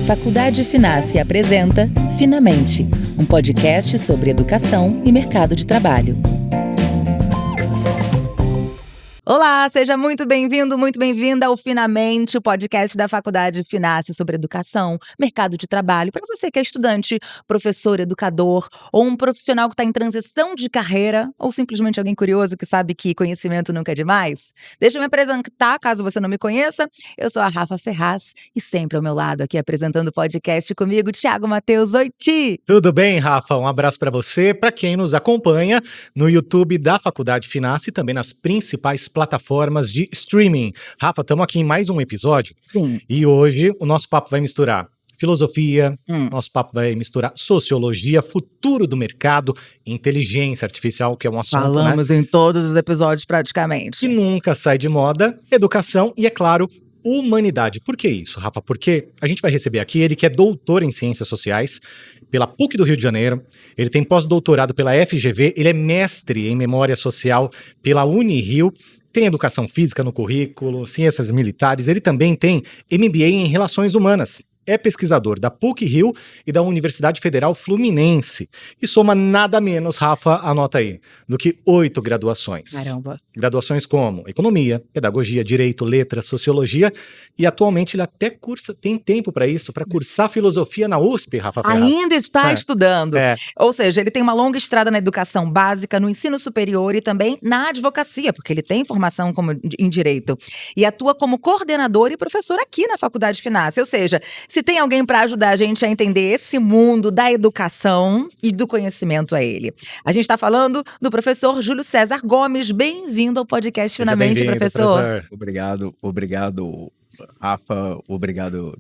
Faculdade Finassi apresenta Finamente, um podcast sobre educação e mercado de trabalho. Olá, seja muito bem-vindo, muito bem-vinda ao Finamente, o podcast da Faculdade Finassi sobre educação, mercado de trabalho, para você que é estudante, professor, educador ou um profissional que está em transição de carreira ou simplesmente alguém curioso que sabe que conhecimento nunca é demais. Deixa eu me apresentar, caso você não me conheça, eu sou a Rafa Ferraz e sempre ao meu lado aqui apresentando o podcast comigo, Thiago Matheus. Oi, Ti! Tudo bem, Rafa? Um abraço para você, para quem nos acompanha no YouTube da Faculdade Finassi e também nas principais plataformas de streaming. Rafa, estamos aqui em mais um episódio. Sim. E hoje o nosso papo vai misturar filosofia, nosso papo vai misturar sociologia, futuro do mercado, inteligência artificial, que é um assunto, Falamos em todos os episódios praticamente. que nunca sai de moda, educação e, é claro, humanidade. Por que isso, Rafa? Porque a gente vai receber aqui ele que é doutor em Ciências Sociais pela PUC do Rio de Janeiro, ele tem pós-doutorado pela FGV, ele é mestre em Memória Social pela Unirio, tem Educação Física no currículo, Ciências Militares, ele também tem MBA em Relações Humanas. É pesquisador da PUC-Rio e da Universidade Federal Fluminense. E soma nada menos, Rafa, anota aí, do que 8 graduações. Caramba. Graduações como Economia, Pedagogia, Direito, Letras, Sociologia. E atualmente ele até cursa, tem tempo para isso, para cursar Filosofia na USP, Rafa Ferraz. Ainda está estudando. É. Ou seja, ele tem uma longa estrada na educação básica, no ensino superior e também na advocacia, porque ele tem formação em direito. E atua como coordenador e professor aqui na Faculdade Finassi. Ou seja, se tem alguém para ajudar a gente a entender esse mundo da educação e do conhecimento a ele. A gente está falando do professor Júlio César Gomes. Bem-vindo ao podcast Finamente, professor. Obrigado, Rafa, obrigado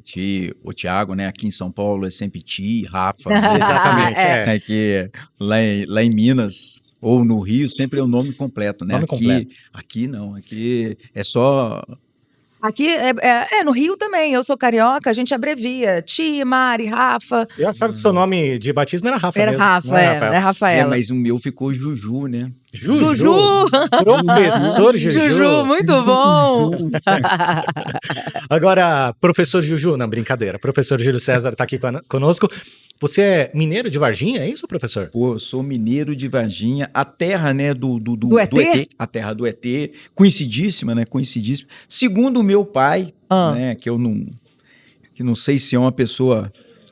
o Thiago, né? Aqui em São Paulo é sempre Ti, Rafa. Exatamente, é. Aqui, lá em Minas ou no Rio sempre é o nome completo, né? Nome completo. Aqui não, aqui é só... Aqui, no Rio também, eu sou carioca, a gente abrevia Ti, Mari, Rafa. Eu achava que seu nome de batismo era Rafa Era mesmo. Rafa, não é Rafaela. mas o meu ficou Juju, né? Juju! Professor Juju! Juju, muito bom! Agora, professor Juju, não, brincadeira. Professor Júlio César está aqui conosco. Você é mineiro de Varginha, é isso, professor? Pô, eu sou mineiro de Varginha, a terra, né, do ET? a terra do ET, conhecidíssima, né, conhecidíssima. Segundo o meu pai, né, que não sei se é uma pessoa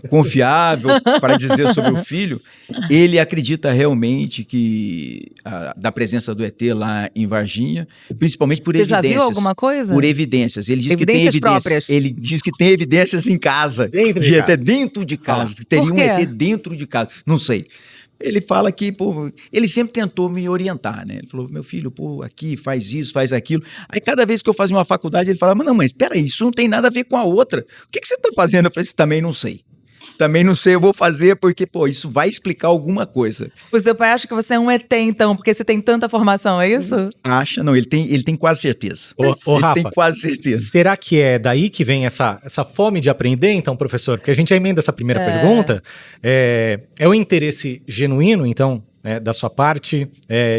confiável para dizer sobre o filho, ele acredita realmente que da presença do ET lá em Varginha, principalmente por evidências. Você já viu alguma coisa? Por evidências. Ele diz Evidências que tem evidências próprias. Ele diz que tem evidências em casa. Dentro de casa. Que teria Por um quê? ET dentro de casa. Não sei. Ele fala que, pô, ele sempre tentou me orientar, né? Ele falou, meu filho, pô, aqui faz isso, faz aquilo. Aí cada vez que eu fazia uma faculdade, ele falava, não, mas espera aí, isso não tem nada a ver com a outra. O que você está fazendo? Eu falei, também não sei. Também não sei, eu vou fazer porque, pô, isso vai explicar alguma coisa. O seu pai acha que você é um ET, então, porque você tem tanta formação, é isso? Acha, não, ele tem quase certeza. Ô, ele Rafa, tem quase certeza. será que é daí que vem essa fome de aprender, então, professor? Porque a gente já emenda essa primeira pergunta. É o interesse genuíno, então, da sua parte,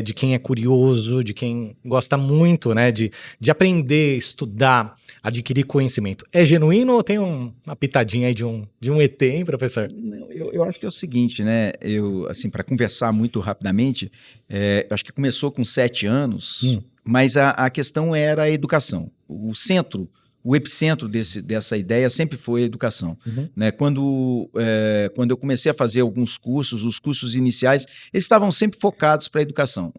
de quem é curioso, de quem gosta muito, né, de aprender, estudar, adquirir conhecimento. É genuíno ou tem uma pitadinha aí de um ET, hein, professor? Não, eu acho que é o seguinte, né? Eu, assim, para conversar muito rapidamente, eu acho que começou com 7 anos, mas a questão era a educação. O epicentro dessa ideia sempre foi a educação. Né? Quando eu comecei a fazer alguns cursos, os cursos iniciais, eles estavam sempre focados para a educação.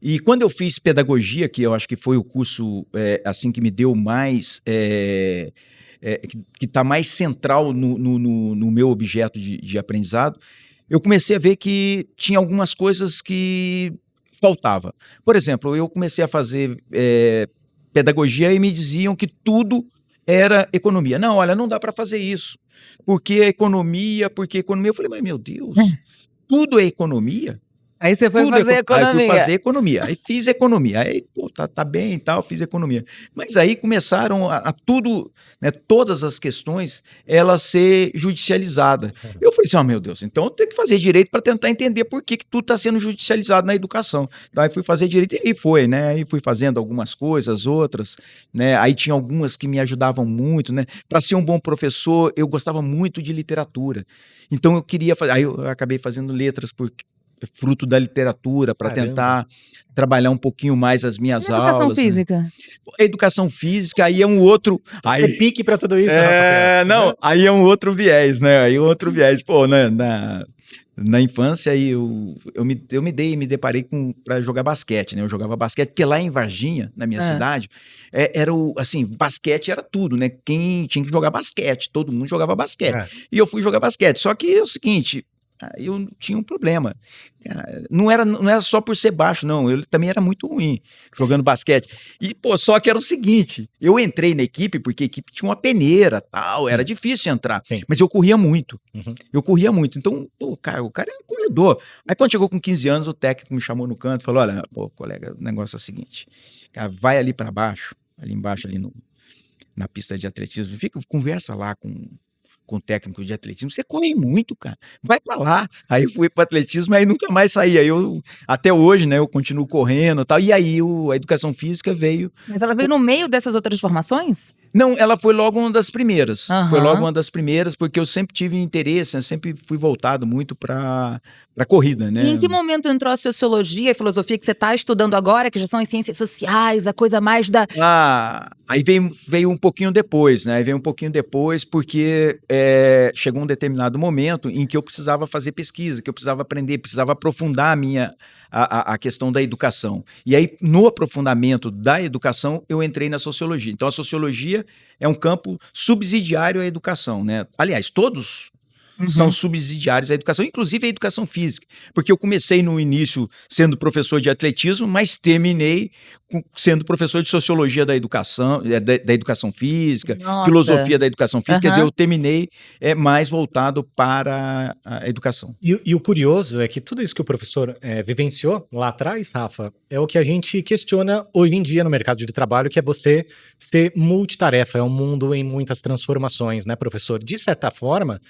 E quando eu fiz pedagogia, que eu acho que foi o curso assim que me deu mais... que está mais central no meu objeto de aprendizado, eu comecei a ver que tinha algumas coisas que faltava. Por exemplo, eu comecei a fazer pedagogia e me diziam que tudo era economia. Não, olha, não dá para fazer isso. Porque economia. Eu falei, mas meu Deus, tudo é economia? Aí você foi Tudo fazer Aí fui economia. fazer economia. Aí fiz economia. Aí, pô, tá bem e tal, fiz economia. Mas aí começaram a tudo, né, todas as questões, elas ser judicializada. Eu falei assim, meu Deus, então eu tenho que fazer direito para tentar entender por que tudo está sendo judicializado na educação. Então aí fui fazer direito e aí foi, né? Aí fui fazendo algumas coisas, outras, né? Aí tinha algumas que me ajudavam muito, né? Para ser um bom professor, eu gostava muito de literatura. Então eu queria fazer, aí eu acabei fazendo letras por fruto da literatura, para Caramba. tentar trabalhar um pouquinho mais as E minhas educação aulas, né? física? A educação física, aí é um outro. Você pique pra tudo isso, Rafa. Não, aí é um outro viés, né? Aí é um outro viés. Pô, né? Na infância, aí eu me deparei para jogar basquete, né? Eu jogava basquete, porque lá em Varginha, na minha cidade, era assim, basquete era tudo, né? Quem tinha que jogar basquete, todo mundo jogava basquete. É. E eu fui jogar basquete. Só que é o seguinte, eu tinha um problema. Não era só por ser baixo, não. Eu também era muito ruim jogando basquete. E, pô, só que era o seguinte: eu entrei na equipe porque a equipe tinha uma peneira, tal, era difícil entrar. Sim. Mas eu corria muito. Uhum. Eu corria muito. Então, pô, o cara é um corredor. Aí, quando chegou com 15 anos, o técnico me chamou no canto e falou: olha, pô, colega, o negócio é o seguinte: cara, vai ali para baixo, ali embaixo, na pista de atletismo, conversa lá com o técnico de atletismo, você corre muito, cara, vai pra lá. Aí eu fui pro atletismo, aí nunca mais saí. Aí até hoje, né, eu continuo correndo e tal. E aí a educação física veio. Mas ela veio no meio dessas outras formações? Não, ela foi logo uma das primeiras. Foi logo Aham. uma das primeiras, porque eu sempre tive interesse, né, sempre fui voltado muito pra corrida, E né? em que momento entrou a sociologia e filosofia que você está estudando agora, que já são as ciências sociais, a coisa mais da... Aí veio um pouquinho depois, né? Aí veio um pouquinho depois, porque chegou um determinado momento em que eu precisava fazer pesquisa, que eu precisava aprender, precisava aprofundar a questão da educação. E aí, no aprofundamento da educação, eu entrei na sociologia. Então, a sociologia é um campo subsidiário à educação, né? Aliás, todos são subsidiários à educação, inclusive a educação física, porque eu comecei no início sendo professor de atletismo, mas terminei sendo professor de sociologia da educação, da educação física, Nossa. filosofia da educação física, quer dizer, Aham. eu terminei mais voltado para a educação. E o curioso é que tudo isso que o professor vivenciou lá atrás, Rafa, é o que a gente questiona hoje em dia no mercado de trabalho, que é você ser multitarefa. É um mundo em muitas transformações, né, professor? De certa forma,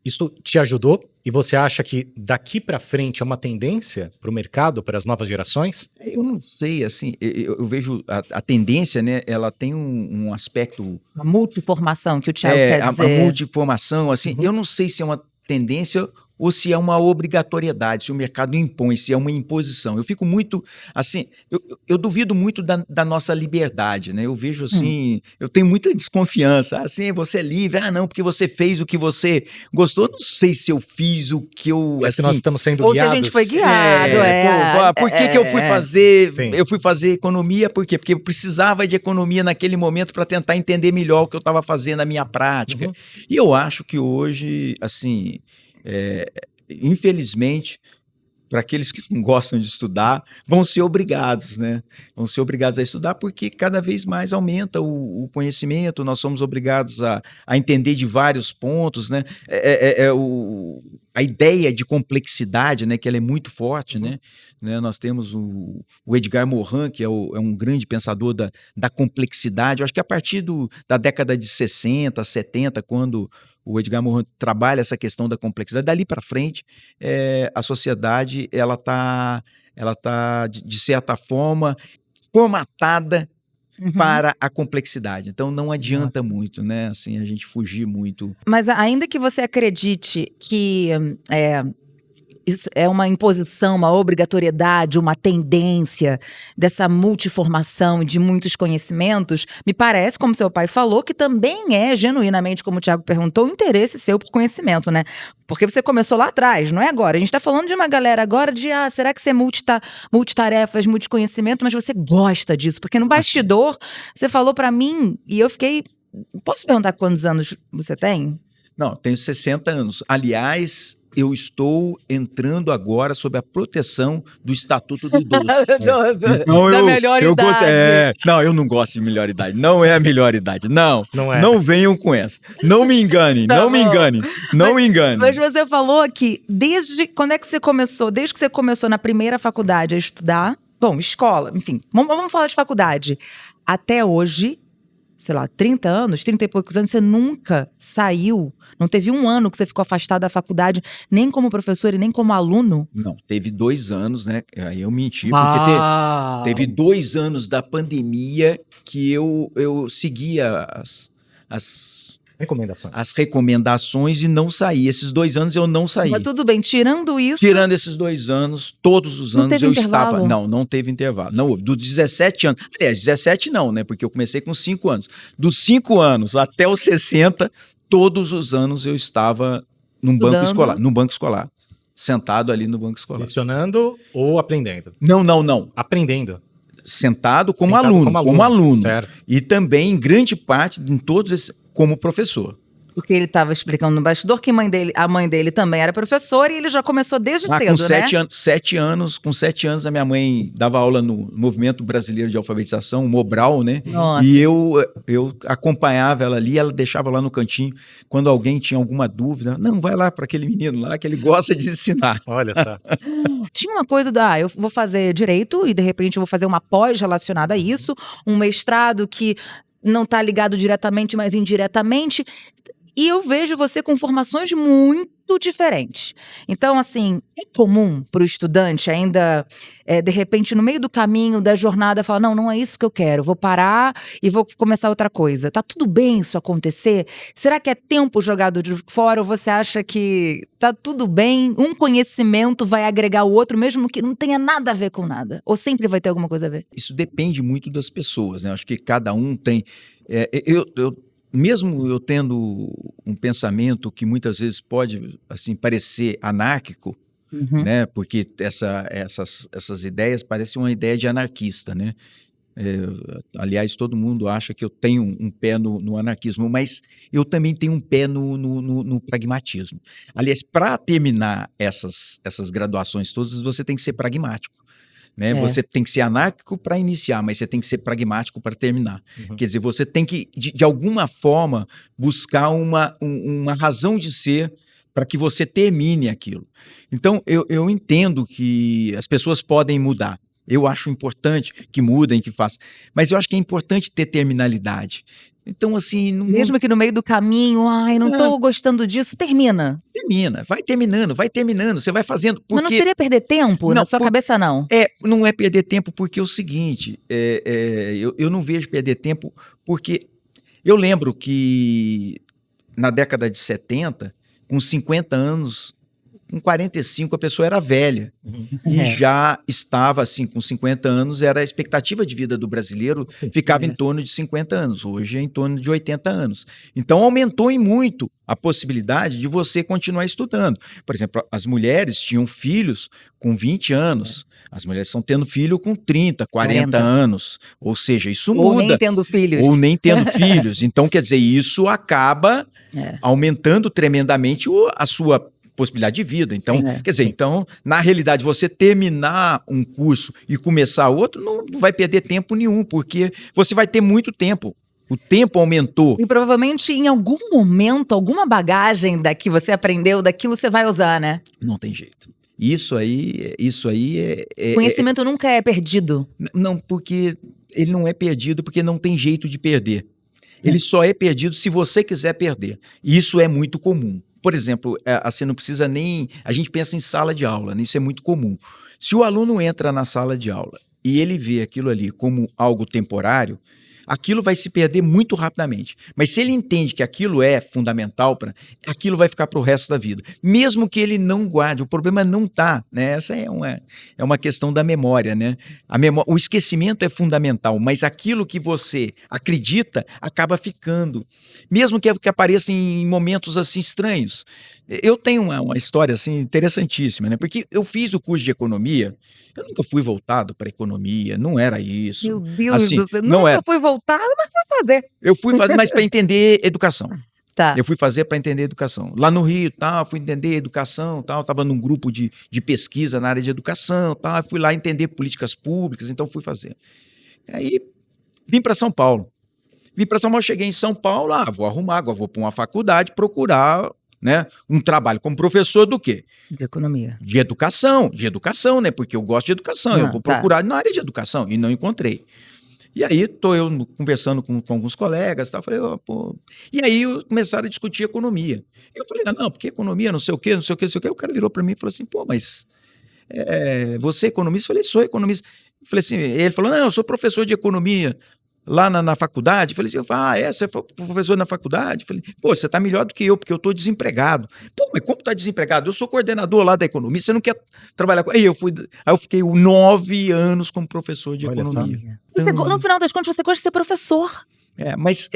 isso te ajudou? E você acha que daqui para frente é uma tendência para o mercado, para as novas gerações? Eu não sei, assim, eu vejo a tendência, né? Ela tem um aspecto. Uma multiformação que o Thiago quer A dizer. multiformação, assim, eu não sei se é uma tendência ou se é uma obrigatoriedade, se o mercado impõe, se é uma imposição. Eu fico muito, assim, eu duvido muito da nossa liberdade, né? Eu vejo assim, eu tenho muita desconfiança, assim, você é livre, não, porque você fez o que você gostou. Eu não sei se eu fiz o que eu, É assim... que nós estamos sendo Ou se a guiados. gente foi guiado, Por que eu fui fazer? Sim. Eu fui fazer economia, por quê? Porque eu precisava de economia naquele momento para tentar entender melhor o que eu estava fazendo na minha prática. Uhum. E eu acho que hoje, assim, infelizmente, para aqueles que não gostam de estudar, vão ser obrigados, né? Vão ser obrigados a estudar porque cada vez mais aumenta o conhecimento, nós somos obrigados a entender de vários pontos, né? A ideia de complexidade, né? Que ela é muito forte, né? Nós temos o Edgar Morin, que é um grande pensador da complexidade. Eu acho que a partir da década de 60, 70, quando o Edgar Morin trabalha essa questão da complexidade, dali para frente, a sociedade ela tá de certa forma formatada para a complexidade. Então não adianta muito, né? Assim, a gente fugir muito. Mas ainda que você acredite que isso é uma imposição, uma obrigatoriedade, uma tendência dessa multiformação e de muitos conhecimentos, me parece, como seu pai falou, que também é genuinamente, como o Thiago perguntou, um interesse seu por conhecimento, né? Porque você começou lá atrás, não é agora. A gente tá falando de uma galera agora de, será que você é multitarefas, multiconhecimento, mas você gosta disso? Porque no bastidor, você falou pra mim e eu fiquei... Posso perguntar quantos anos você tem? Não, tenho 60 anos. Aliás, eu estou entrando agora sob a proteção do Estatuto do Idoso. Então, da melhor idade. Não, eu não gosto de melhor idade. Não é a melhor idade. Não, não venham com essa. Não me enganem, não me enganem. Não me enganem. Mas você falou que desde quando é que você começou? Desde que você começou na primeira faculdade a estudar, bom, escola, enfim, vamos falar de faculdade. Até hoje, sei lá, 30 anos, 30 e poucos anos, você nunca saiu, não teve um ano que você ficou afastado da faculdade, nem como professor e nem como aluno? Não, teve 2 anos, né? Aí eu menti, porque teve 2 anos da pandemia que eu seguia as recomendações de não sair. Esses 2 anos eu não saí. Mas tudo bem, tirando isso... Tirando esses 2 anos, todos os anos eu estava... Não teve intervalo. Não houve. Dos 17 anos... Aliás, 17 não, né? Porque eu comecei com 5 anos. Dos 5 anos até os 60, todos os anos eu estava num banco escolar. Sentado ali no banco escolar. Lecionando ou aprendendo? Não. Aprendendo. Sentado como aluno. Certo. E também, em grande parte, em todos esses... como professor. Porque ele estava explicando no bastidor que a mãe dele também era professora e ele já começou desde cedo, com 7 anos, com 7 anos a minha mãe dava aula no Movimento Brasileiro de Alfabetização, o Mobral, né? Nossa. E eu acompanhava ela ali, ela deixava lá no cantinho, quando alguém tinha alguma dúvida, não, vai lá para aquele menino lá que ele gosta de ensinar. Olha só. Tinha uma coisa eu vou fazer direito e de repente eu vou fazer uma pós relacionada a isso, um mestrado que não está ligado diretamente, mas indiretamente. E eu vejo você com formações muito diferentes. Então, assim, é comum para o estudante ainda, de repente, no meio do caminho da jornada, falar, não é isso que eu quero, vou parar e vou começar outra coisa. Tá tudo bem isso acontecer? Será que é tempo jogado de fora ou você acha que tá tudo bem, um conhecimento vai agregar o outro, mesmo que não tenha nada a ver com nada? Ou sempre vai ter alguma coisa a ver? Isso depende muito das pessoas, né? Acho que cada um tem... Mesmo eu tendo um pensamento que muitas vezes pode assim, parecer anárquico, né? Porque essas ideias parecem uma ideia de anarquista, né? Aliás, todo mundo acha que eu tenho um pé no anarquismo, mas eu também tenho um pé no pragmatismo. Aliás, para terminar essas graduações todas, você tem que ser pragmático. Né? Você tem que ser anárquico para iniciar, mas você tem que ser pragmático para terminar. Quer dizer, você tem que, de alguma forma, buscar uma razão de ser para que você termine aquilo. Então, eu entendo que as pessoas podem mudar. Eu acho importante que mudem, que façam. Mas eu acho que é importante ter terminalidade. Então, assim... Mesmo que no meio do caminho, não estou gostando disso, termina. Termina, vai terminando, você vai fazendo... Porque... Mas não seria perder tempo? Na sua cabeça, não? Não é perder tempo porque é o seguinte, eu não vejo perder tempo porque eu lembro que na década de 70, com 50 anos... Com 45, a pessoa era velha e já estava, assim, com 50 anos, era a expectativa de vida do brasileiro, ficava em torno de 50 anos, hoje é em torno de 80 anos. Então, aumentou em muito a possibilidade de você continuar estudando. Por exemplo, as mulheres tinham filhos com 20 anos, as mulheres estão tendo filho com 30, 40 anos, ou seja, isso muda. Ou nem tendo filhos. Ou nem tendo filhos. Então, quer dizer, isso acaba aumentando tremendamente a sua possibilidade de vida. Então, quer dizer, então, na realidade, você terminar um curso e começar outro, não vai perder tempo nenhum, porque você vai ter muito tempo. O tempo aumentou. E provavelmente, em algum momento, alguma bagagem da que você aprendeu, daquilo você vai usar, né? Não tem jeito. Isso aí é... Conhecimento nunca é perdido. Não, porque ele não é perdido porque não tem jeito de perder. Ele só é perdido se você quiser perder. E isso é muito comum. Por exemplo, assim, não precisa nem... A gente pensa em sala de aula, né? Isso é muito comum. Se o aluno entra na sala de aula e ele vê aquilo ali como algo temporário, aquilo vai se perder muito rapidamente. Mas se ele entende que aquilo é fundamental, aquilo vai ficar para o resto da vida. Mesmo que ele não guarde, o problema não está, né? Essa é uma questão da memória, né? O esquecimento é fundamental, mas aquilo que você acredita acaba ficando. Mesmo que apareça em momentos assim estranhos. Eu tenho uma história assim interessantíssima, né? Porque eu fiz o curso de economia, eu nunca fui voltado para economia, não era isso. Meu Deus assim, do céu, não nunca era. fui voltado, mas foi fazer. Eu fui fazer, mas para entender educação. Tá. Eu fui fazer para entender educação. Lá no Rio, tal, fui entender educação, tal, estava num grupo de pesquisa na área de educação, tal, fui lá entender políticas públicas, então fui fazer. Aí vim para São Paulo. Cheguei em São Paulo, vou arrumar, agora vou para uma faculdade procurar, né, um trabalho como professor do quê? De economia. De educação, né, porque eu gosto de educação, eu vou procurar na área de educação e não encontrei. E aí, estou eu conversando com alguns colegas, tal, falei, E aí, começaram a discutir economia. Eu falei, não, porque economia, não sei o quê. O cara virou para mim e falou assim, mas você é economista? Eu falei, sou economista. Eu falei assim, ele falou, não, eu sou professor de economia lá na faculdade. Eu falei assim, você é professor na faculdade? Eu falei, você está melhor do que eu, porque eu estou desempregado. Mas como está desempregado? Eu sou coordenador lá da economia, você não quer trabalhar com... Aí eu fiquei 9 anos como professor de economia. Então... No final das contas, você gosta de ser professor. Mas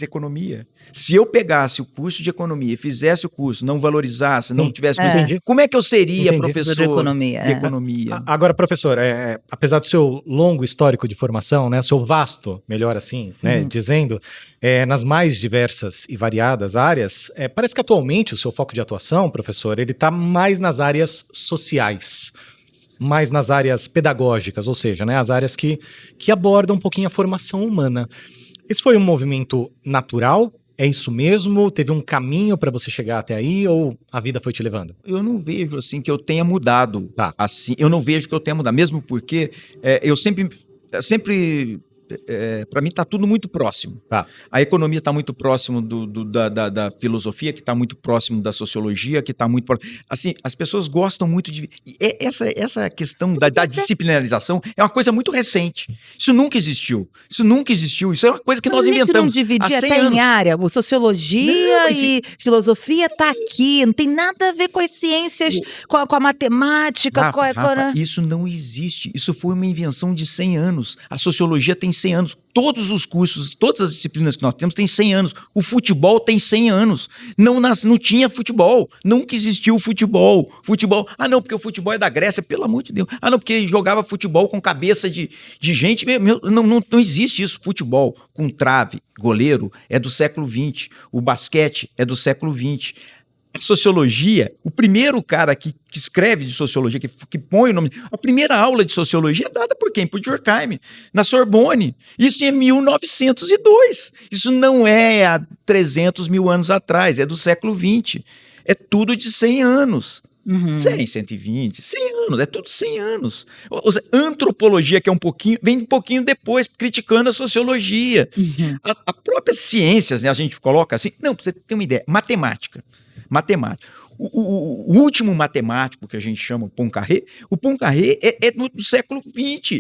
economia. Se eu pegasse o curso de economia, fizesse o curso, não valorizasse, não tivesse... Como é que eu seria professor de economia? Agora, professor, apesar do seu longo histórico de formação, né, seu vasto, melhor assim, né, dizendo, nas mais diversas e variadas áreas, parece que atualmente o seu foco de atuação, professor, ele está mais nas áreas sociais, mais nas áreas pedagógicas, ou seja, né, as áreas que abordam um pouquinho a formação humana. Esse foi um movimento natural? É isso mesmo? Teve um caminho para você chegar até aí ou a vida foi te levando? Eu não vejo assim que eu tenha mudado. Assim, eu não vejo que eu tenha mudado, mesmo porque eu sempre para mim está tudo muito próximo. A economia está muito próximo da filosofia, que está muito próximo da sociologia, que está muito próximo. Assim, as pessoas gostam muito de... Essa questão da disciplinarização é uma coisa muito recente. Isso nunca existiu. Isso é uma coisa que nós inventamos. Não dividir até em área. Sociologia e filosofia está aqui. Não tem nada a ver com as ciências, com a matemática. Rafa, isso não existe. Isso foi uma invenção de 100 anos. A sociologia tem 100 anos. Todos os cursos, todas as disciplinas que nós temos têm 100 anos. O futebol tem 100 anos. Não tinha futebol. Nunca existiu futebol. Não, porque o futebol é da Grécia, pelo amor de Deus. Não, porque jogava futebol com cabeça de gente. Não existe isso. Futebol com trave, goleiro, é do século XX. O basquete é do século XX. A sociologia, o primeiro cara que escreve de sociologia, que põe o nome... A primeira aula de sociologia é dada por quem? Por Durkheim, na Sorbonne. Isso em 1902. Isso não é há 300 mil anos atrás, é do século XX. É tudo de 100 anos. 100, 120, 100 anos, é tudo 100 anos. Antropologia, que é vem um pouquinho depois, criticando a sociologia. A própria ciências, né, a gente coloca assim... Não, pra você ter uma ideia, matemática. O último matemático que a gente chama Poincaré, o Poincaré é do século XX.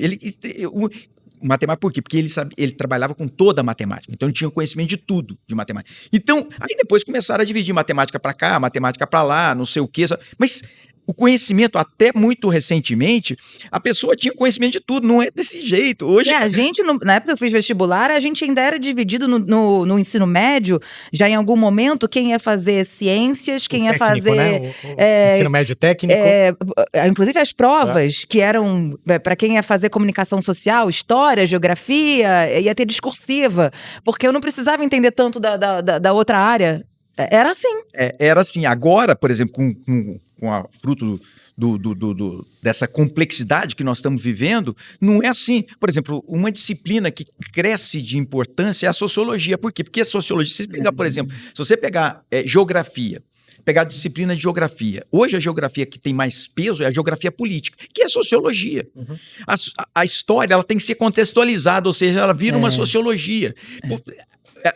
Matemático por quê? Porque ele trabalhava com toda a matemática, então ele tinha conhecimento de tudo de matemática. Então, aí depois começaram a dividir matemática para cá, matemática para lá, não sei o quê, mas o conhecimento, até muito recentemente, a pessoa tinha conhecimento de tudo, não é desse jeito. Hoje... a gente, na época que eu fiz vestibular, a gente ainda era dividido no ensino médio, já em algum momento, quem ia fazer ciências, quem ia fazer... Né? O ensino médio técnico. Inclusive as provas, que eram para quem ia fazer comunicação social, história, geografia, ia ter discursiva, porque eu não precisava entender tanto da outra área. Era assim. Era assim. Agora, por exemplo, com a fruto dessa complexidade que nós estamos vivendo, não é assim. Por exemplo, uma disciplina que cresce de importância é a sociologia. Por quê? Porque a sociologia, se pegar, por exemplo, se você pegar geografia, pegar a disciplina de geografia. Hoje a geografia que tem mais peso é a geografia política, que é a sociologia. A história ela tem que ser contextualizada, ou seja, ela vira uma sociologia.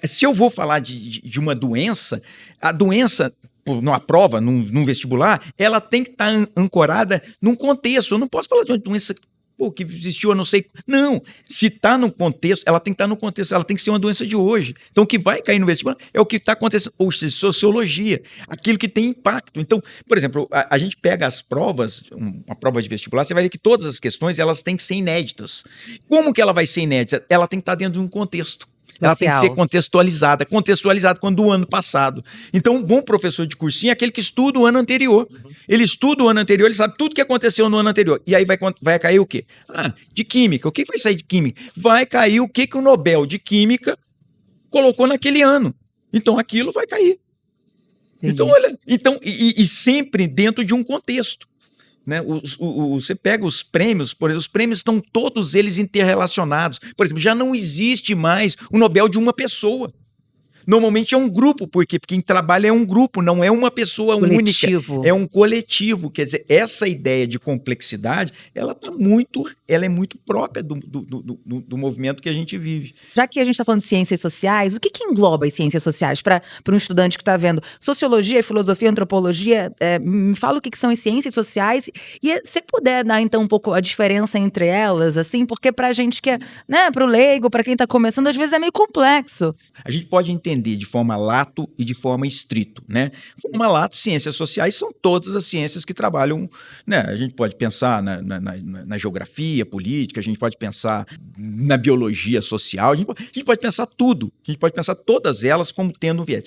Se eu vou falar de uma doença, a doença, numa prova, num vestibular, ela tem que estar ancorada num contexto. Eu não posso falar de uma doença que existiu, eu não sei. Não, se está no contexto, ela tem que estar no contexto, ela tem que ser uma doença de hoje. Então, o que vai cair no vestibular é o que está acontecendo, ou seja, sociologia, aquilo que tem impacto. Então, por exemplo, a gente pega as provas, uma prova de vestibular, você vai ver que todas as questões, elas têm que ser inéditas. Como que ela vai ser inédita? Ela tem que estar dentro de um contexto. Ela tem que ser contextualizada quando do ano passado. Então, um bom professor de cursinho é aquele que estuda o ano anterior. Ele estuda o ano anterior, ele sabe tudo que aconteceu no ano anterior. E aí vai cair o quê? De química. O que vai sair de química? Vai cair o que o Nobel de Química colocou naquele ano. Então aquilo vai cair. Então, olha, e sempre dentro de um contexto. Né? Você pega os prêmios, por exemplo, os prêmios estão todos eles interrelacionados. Por exemplo, já não existe mais o Nobel de uma pessoa. Normalmente é um grupo, por quê? Porque quem trabalha é um grupo, não é uma pessoa Coletivo. única, é um coletivo. Quer dizer, essa ideia de complexidade, ela é muito própria do movimento que a gente vive. Já que a gente está falando de ciências sociais, o que engloba as ciências sociais para um estudante que está vendo sociologia, filosofia, antropologia? Me fala o que são as ciências sociais e se puder dar então um pouco a diferença entre elas, assim, porque para a gente que é, né, para o leigo, para quem está começando, às vezes é meio complexo. A gente pode entender de forma lato e de forma estrito, né? Forma lato, ciências sociais são todas as ciências que trabalham, né? A gente pode pensar na geografia política, a gente pode pensar na biologia social, a gente pode pensar tudo, a gente pode pensar todas elas como tendo um viés.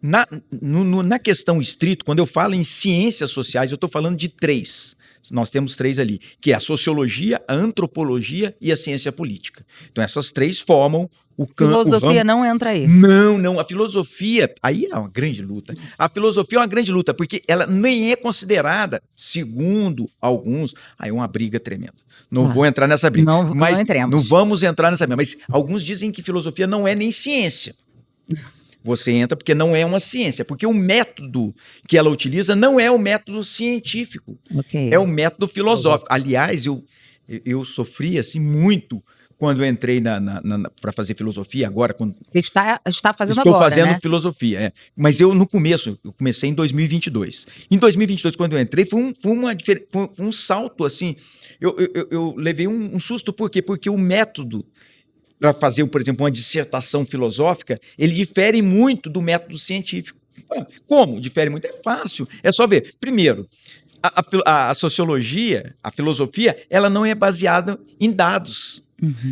Na questão estrito, quando eu falo em ciências sociais, eu estou falando de três. Nós temos três ali, que é a sociologia, a antropologia e a ciência política. Então essas três formam o campo. Filosofia não entra aí. Não. A filosofia, aí é uma grande luta. A filosofia é uma grande luta, porque ela nem é considerada, segundo alguns, aí é uma briga tremenda. Não vou entrar nessa briga. Não vamos entrar nessa briga. Mas alguns dizem que filosofia não é nem ciência. Você entra porque não é uma ciência, porque o método que ela utiliza não é o método científico, é o método filosófico. Aliás, eu sofri assim muito quando eu entrei para fazer filosofia, agora... Você está fazendo Estou agora, fazendo né? filosofia, Mas eu comecei em 2022. Em 2022, quando eu entrei, foi um salto, assim, eu levei um susto, por quê? Porque o método para fazer, por exemplo, uma dissertação filosófica, ele difere muito do método científico. Como? Difere muito? É fácil, é só ver. Primeiro, a sociologia, a filosofia, ela não é baseada em dados.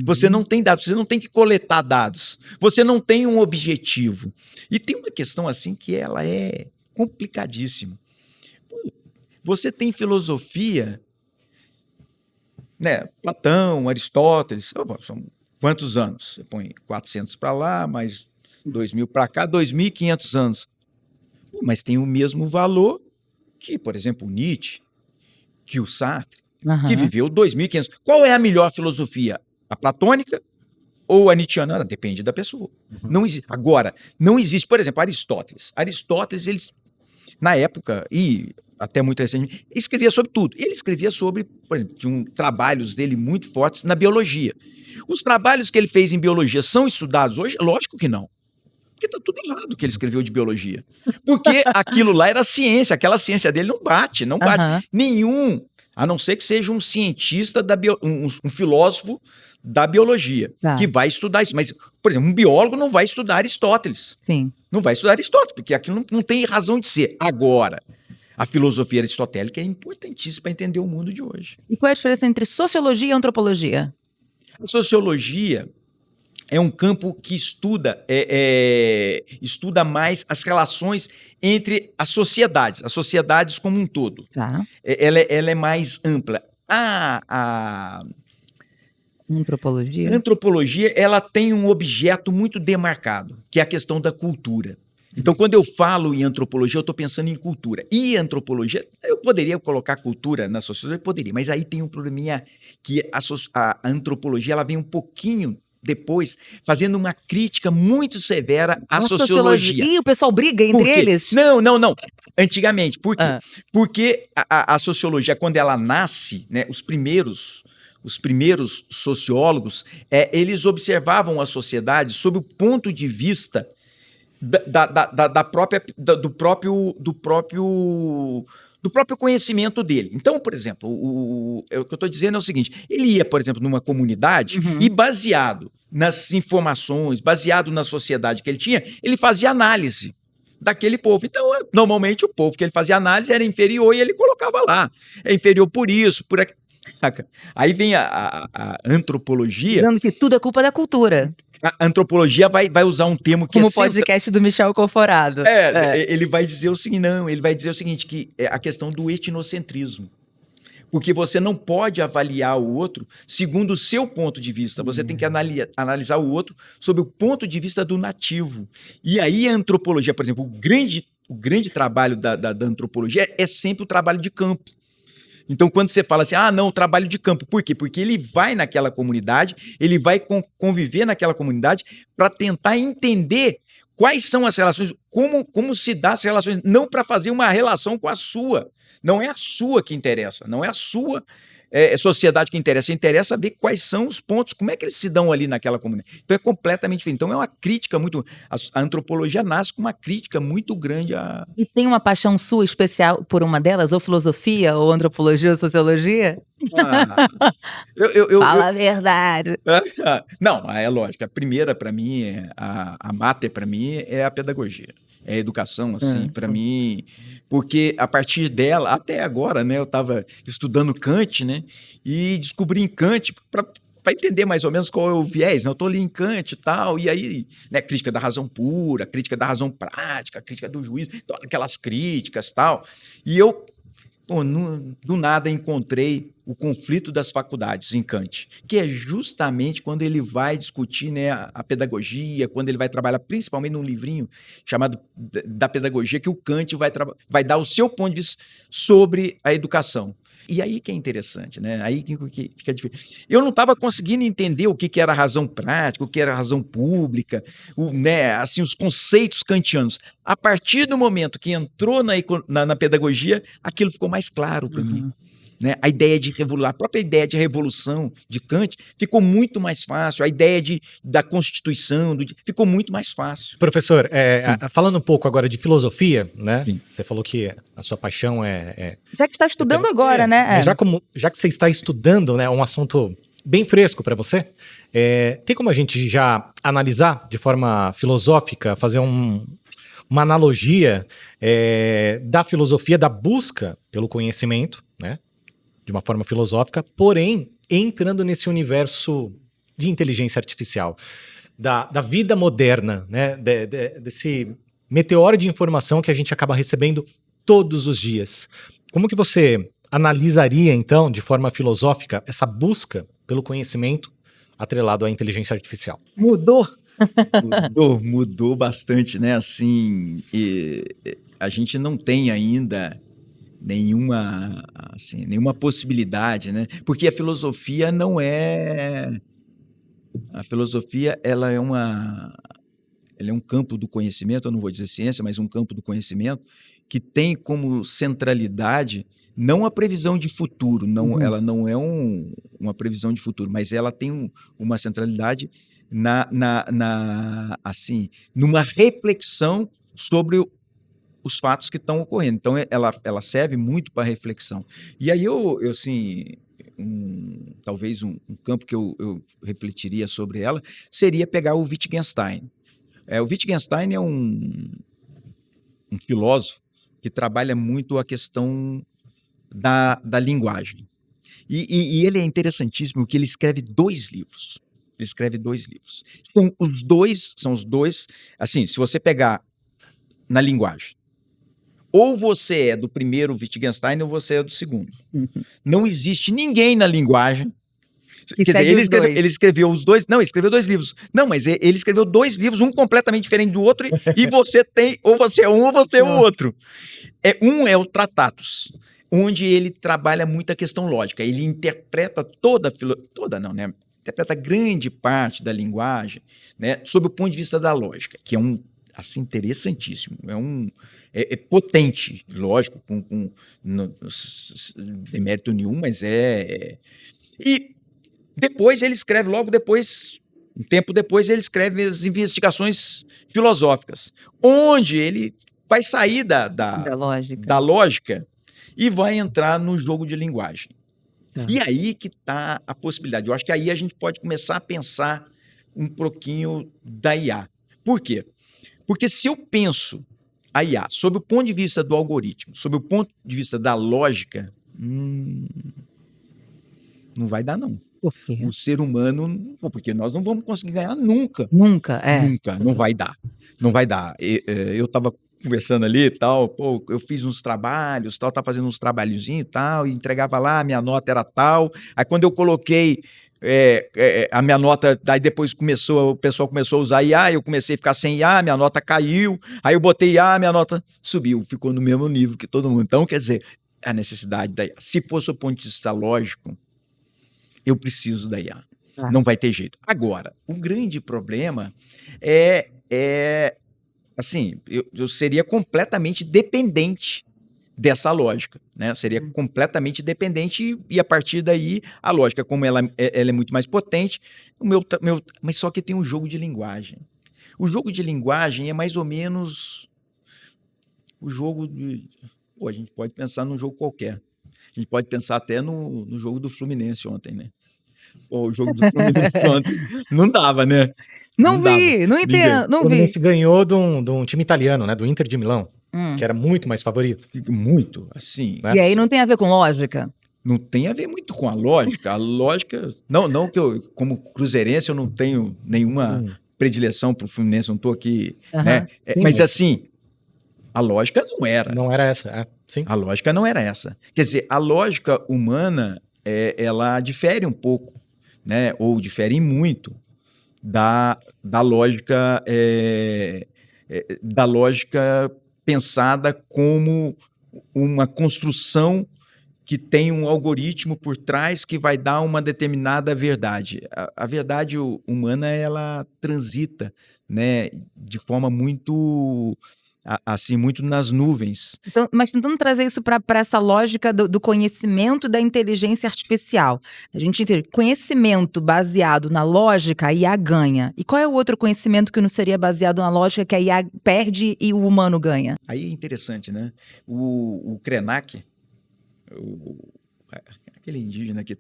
Você não tem dados, você não tem que coletar dados, você não tem um objetivo. E tem uma questão assim que ela é complicadíssima. Você tem filosofia, né? Platão, Aristóteles, são quantos anos? Você põe 400 para lá, mais 2.000 para cá, 2.500 anos. Mas tem o mesmo valor que, por exemplo, o Nietzsche, que o Sartre, que viveu 2.500. Qual é a melhor filosofia? A platônica ou a nietzschiana? Depende da pessoa. Não existe. Agora, não existe, por exemplo, Aristóteles. Aristóteles, ele, na época, e até muito recentemente, escrevia sobre tudo. Ele escrevia sobre, por exemplo, tinha trabalhos dele muito fortes na biologia. Os trabalhos que ele fez em biologia são estudados hoje? Lógico que não. Porque está tudo errado o que ele escreveu de biologia. Porque aquilo lá era ciência, aquela ciência dele não bate. Nenhum, a não ser que seja um cientista, um filósofo da biologia, que vai estudar isso. Mas, por exemplo, um biólogo não vai estudar Aristóteles. Sim. Não vai estudar Aristóteles, porque aquilo não tem razão de ser. Agora, a filosofia aristotélica é importantíssima para entender o mundo de hoje. E qual é a diferença entre sociologia e antropologia? A sociologia é um campo que estuda mais as relações entre as sociedades como um todo. Ela é mais ampla. A antropologia, ela tem um objeto muito demarcado, que é a questão da cultura. Então, quando eu falo em antropologia, eu estou pensando em cultura. E antropologia, eu poderia colocar cultura na sociologia? Poderia, mas aí tem um probleminha que a antropologia ela vem um pouquinho depois, fazendo uma crítica muito severa à sociologia. E o pessoal briga entre eles? Não. Antigamente. Por quê? Porque a sociologia, quando ela nasce, né, os primeiros sociólogos, eles observavam a sociedade sob o ponto de vista do próprio conhecimento dele. Então, por exemplo, o que eu estou dizendo é o seguinte, ele ia, por exemplo, numa comunidade e baseado nas informações, baseado na sociedade que ele tinha, ele fazia análise daquele povo. Então, normalmente, o povo que ele fazia análise era inferior e ele colocava lá. É inferior por isso, por aquilo. Aí vem a antropologia... Dizendo que tudo é culpa da cultura. A antropologia vai usar um termo que como o podcast do Michel Conforado. Ele vai dizer o seguinte, que é a questão do etnocentrismo. Porque você não pode avaliar o outro segundo o seu ponto de vista. Você tem que analisar o outro sob o ponto de vista do nativo. E aí a antropologia, por exemplo, o grande trabalho da antropologia é sempre o trabalho de campo. Então, quando você fala assim, não, o trabalho de campo, por quê? Porque ele vai naquela comunidade, ele vai conviver naquela comunidade para tentar entender quais são as relações, como se dá as relações, não para fazer uma relação com a sua. Não é a sua que interessa, não é a sua sociedade que interessa ver quais são os pontos, como é que eles se dão ali naquela comunidade. Então é completamente diferente. Então é uma crítica muito... A antropologia nasce com uma crítica muito grande a... E tem uma paixão sua especial por uma delas? Ou filosofia, ou antropologia, ou sociologia? Fala a verdade. Não, é lógico. A primeira, para mim, a mater, para mim, é a pedagogia. É a educação, assim, para mim, porque a partir dela, até agora, né, eu estava estudando Kant, né, e descobri em Kant, para entender mais ou menos qual é o viés, né, eu estou ali em Kant e tal, e aí, né, crítica da razão pura, crítica da razão prática, crítica do juízo, então, aquelas críticas e tal, e eu, do nada, encontrei o conflito das faculdades em Kant, que é justamente quando ele vai discutir, né, a pedagogia, quando ele vai trabalhar principalmente num livrinho chamado da pedagogia, que o Kant vai dar o seu ponto de vista sobre a educação. E aí que é interessante, né? Aí que fica difícil. Eu não estava conseguindo entender o que era razão prática, o que era razão pública, né, assim, os conceitos kantianos. A partir do momento que entrou na pedagogia, aquilo ficou mais claro para mim. Né? A própria ideia de revolução de Kant ficou muito mais fácil, a ideia da Constituição ficou muito mais fácil. Professor, falando um pouco agora de filosofia, né? Sim. Você falou que a sua paixão Já que está estudando agora, né? Já que você está estudando, né, um assunto bem fresco para você, tem como a gente já analisar de forma filosófica, fazer uma analogia da filosofia, da busca pelo conhecimento, né? De uma forma filosófica, porém entrando nesse universo de inteligência artificial, da vida moderna, né? Desse meteoro de informação que a gente acaba recebendo todos os dias. Como que você analisaria, então, de forma filosófica, essa busca pelo conhecimento atrelado à inteligência artificial? Mudou bastante, né? Assim, a gente não tem ainda nenhuma possibilidade, né? Porque a filosofia ela é um campo do conhecimento, eu não vou dizer ciência, mas um campo do conhecimento que tem como centralidade não a previsão de futuro, ela não é uma previsão de futuro, mas ela tem uma centralidade numa reflexão sobre os fatos que estão ocorrendo. Então, ela serve muito para reflexão. E aí, talvez um campo que eu refletiria sobre ela seria pegar o Wittgenstein. O Wittgenstein é um filósofo que trabalha muito a questão da linguagem. E ele é interessantíssimo porque ele escreve 2 livros. São os dois, assim, se você pegar na linguagem, ou você é do primeiro Wittgenstein ou você é do segundo. Não existe ninguém na linguagem. Quer dizer, ele escreveu os dois. Não, ele escreveu 2 livros. Não, mas ele escreveu 2 livros, um completamente diferente do outro, e você tem, ou você é um ou você é o outro. Um é o Tratatus, onde ele trabalha muito a questão lógica. Ele interpreta interpreta grande parte da linguagem, né, sob o ponto de vista da lógica, que é interessantíssimo. É potente, lógico, com demérito nenhum, mas E depois ele escreve, um tempo depois, ele escreve as investigações filosóficas, onde ele vai sair da lógica e vai entrar no jogo de linguagem. E aí que está a possibilidade. Eu acho que aí a gente pode começar a pensar um pouquinho da IA. Por quê? Porque se eu penso a IA sob o ponto de vista do algoritmo, sob o ponto de vista da lógica, não vai dar, não. Por quê? O ser humano, porque nós não vamos conseguir ganhar nunca. Nunca, Nunca, não vai dar. Não vai dar. Eu estava conversando ali e tal, pô, eu fiz uns trabalhos, tal, tá fazendo uns trabalhozinhos e tal, e entregava lá, minha nota era tal. Aí quando eu coloquei a minha nota, daí depois o pessoal começou a usar IA, eu comecei a ficar sem IA, minha nota caiu, aí eu botei IA, minha nota subiu, ficou no mesmo nível que todo mundo. Então, quer dizer, a necessidade da IA. Se fosse o ponto de vista lógico, eu preciso da IA. Não vai ter jeito. Agora, o grande problema assim, eu seria completamente dependente dessa lógica, né? Eu seria completamente dependente e a partir daí a lógica, como ela é muito mais potente, mas só que tem um jogo de linguagem. O jogo de linguagem é mais ou menos o jogo de... Pô, a gente pode pensar num jogo qualquer. A gente pode pensar até no jogo do Fluminense ontem, né? Pô, o jogo do Fluminense ontem não dava, né? Não Não dava. vi, não Ninguém. entendo, não O vi. Fluminense ganhou de um time italiano, né? Do Inter de Milão, que Hum. era muito mais favorito. Muito, assim, Né? E aí assim. não tem a ver com lógica? Não tem a ver muito com a lógica. A lógica. Não que eu, como cruzeirense, eu não tenho nenhuma predileção para o Fluminense, não estou aqui, né? Aham. Sim, Mas assim, a lógica não era. não era essa, sim. A lógica não era essa. Quer dizer, a lógica humana, ela difere um pouco, né? Ou difere muito da lógica da lógica pensada como uma construção que tem um algoritmo por trás que vai dar uma determinada verdade. A verdade humana, ela transita, né, de forma muito, assim, muito nas nuvens. Então, mas tentando trazer isso para essa lógica do conhecimento da inteligência artificial. A gente entende, conhecimento baseado na lógica, a IA ganha. E qual é o outro conhecimento que não seria baseado na lógica que a IA perde e o humano ganha? Aí é interessante, né? O Krenak, aquele indígena que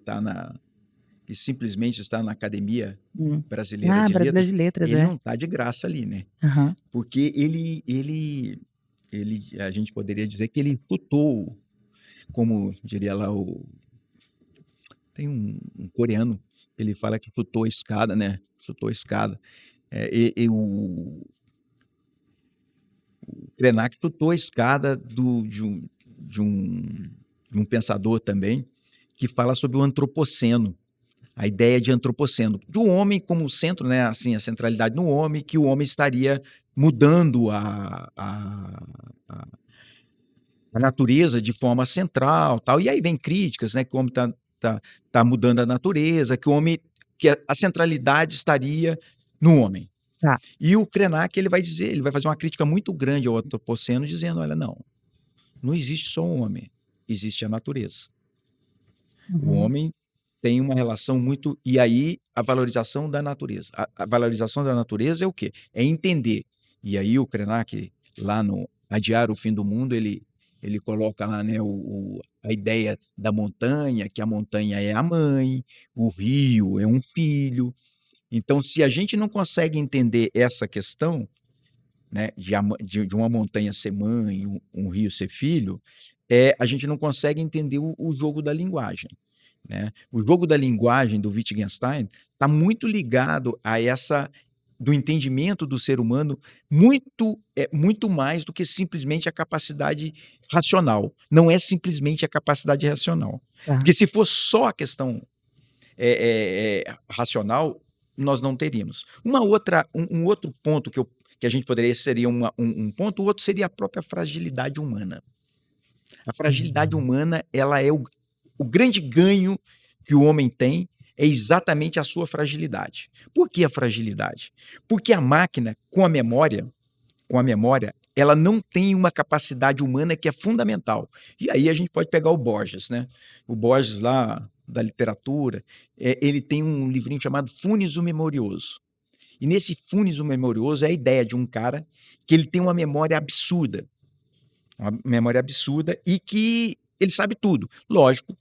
simplesmente está na Academia Brasileira de Brasileira Letras, de letras, ele é. não está de graça ali, né? Aham. Porque a gente poderia dizer que ele chutou, como diria lá tem um coreano, ele fala que chutou a escada, né? Chutou a escada. O Krenak chutou a escada de um pensador também, que fala sobre o antropoceno, a ideia de antropoceno, do homem como centro, né? Assim, a centralidade no homem, que o homem estaria mudando a natureza de forma central, tal. E aí vem críticas, né? Que o homem tá mudando a natureza, que a centralidade estaria no homem. Tá. E o Krenak, ele vai fazer uma crítica muito grande ao antropoceno, dizendo, olha, não existe só um homem, existe a natureza. O homem tem uma relação muito... E aí, a valorização da natureza. A valorização da natureza é o quê? É entender. E aí o Krenak, lá no Adiar o Fim do Mundo, ele coloca lá, né, a ideia da montanha, que a montanha é a mãe, o rio é um filho. Então, se a gente não consegue entender essa questão, né, de uma montanha ser mãe, um rio ser filho, a gente não consegue entender o jogo da linguagem. Né? O jogo da linguagem do Wittgenstein está muito ligado a do entendimento do ser humano, muito mais do que simplesmente a capacidade racional. Não é simplesmente a capacidade racional. Tá. Porque se fosse só a questão racional, nós não teríamos. Um outro ponto que a gente poderia seria um ponto, o outro seria a própria fragilidade humana. A fragilidade humana, ela é o grande ganho que o homem tem é exatamente a sua fragilidade. Por que a fragilidade? Porque a máquina, com a memória, ela não tem uma capacidade humana que é fundamental. E aí a gente pode pegar o Borges, né? O Borges lá, da literatura, ele tem um livrinho chamado Funes o Memorioso. E nesse Funes o Memorioso é a ideia de um cara que ele tem uma memória absurda. Uma memória absurda e que ele sabe tudo. Lógico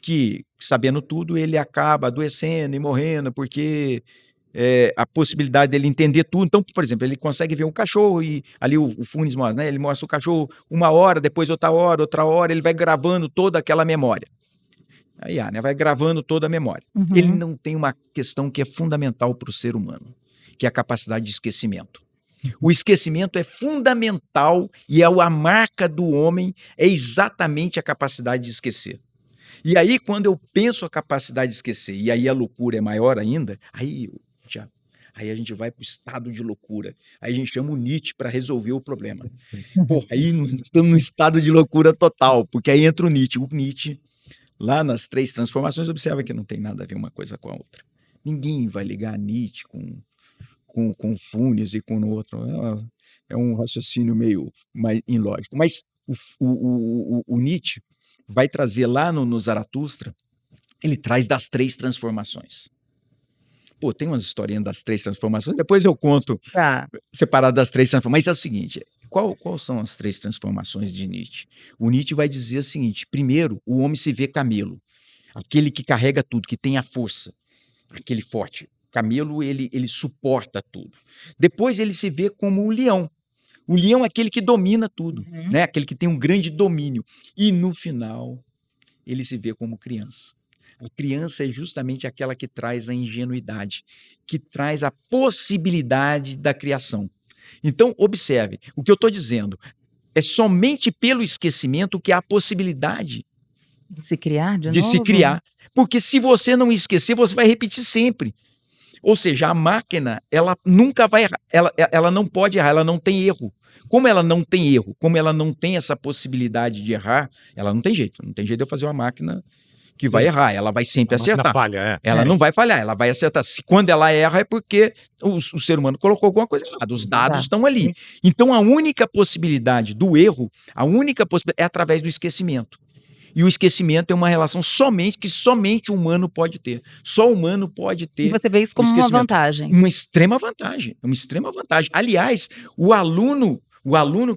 que, sabendo tudo, ele acaba adoecendo e morrendo, porque a possibilidade dele entender tudo. Então, por exemplo, ele consegue ver um cachorro e ali o Funes mostra, né? Ele mostra o cachorro uma hora, depois outra hora, ele vai gravando toda aquela memória. Aí, né? Vai gravando toda a memória. Uhum. Ele não tem uma questão que é fundamental para o ser humano, que é a capacidade de esquecimento. O esquecimento é fundamental e a marca do homem é exatamente a capacidade de esquecer. E aí, quando eu penso a capacidade de esquecer, e aí a loucura é maior ainda, aí a gente vai para o estado de loucura. Aí a gente chama o Nietzsche para resolver o problema. Porra, aí nós estamos num estado de loucura total, porque aí entra o Nietzsche. O Nietzsche, lá nas 3 transformações, observa que não tem nada a ver uma coisa com a outra. Ninguém vai ligar Nietzsche com Funes e com o outro. É um raciocínio meio mais ilógico. Mas o Nietzsche vai trazer lá no Zaratustra, ele traz das 3 transformações. Pô, tem umas historinhas das 3 transformações, depois eu conto separado das 3 transformações. Mas é o seguinte, qual são as 3 transformações de Nietzsche? O Nietzsche vai dizer o seguinte: primeiro, o homem se vê camelo, aquele que carrega tudo, que tem a força, aquele forte. Camelo, ele suporta tudo. Depois ele se vê como o leão. O leão é aquele que domina tudo, né? Aquele que tem um grande domínio. E no final, ele se vê como criança. A criança é justamente aquela que traz a ingenuidade, que traz a possibilidade da criação. Então, observe, o que eu estou dizendo é somente pelo esquecimento que há a possibilidade De se criar de de novo? se criar. Porque se você não esquecer, você vai repetir sempre. Ou seja, a máquina, ela nunca vai errar, ela não pode errar, ela não tem erro. Como ela não tem erro, como ela não tem essa possibilidade de errar, ela não tem jeito de eu fazer uma máquina que vai errar, ela vai sempre acertar. Falha, Ela não vai falhar, ela vai acertar. Quando ela erra é porque o ser humano colocou alguma coisa errada, os dados estão ali. Então a única possibilidade do erro, é através do esquecimento. E o esquecimento é uma relação que somente o humano pode ter. Só o humano pode ter. E você vê isso como uma vantagem. Uma extrema vantagem. Aliás, o aluno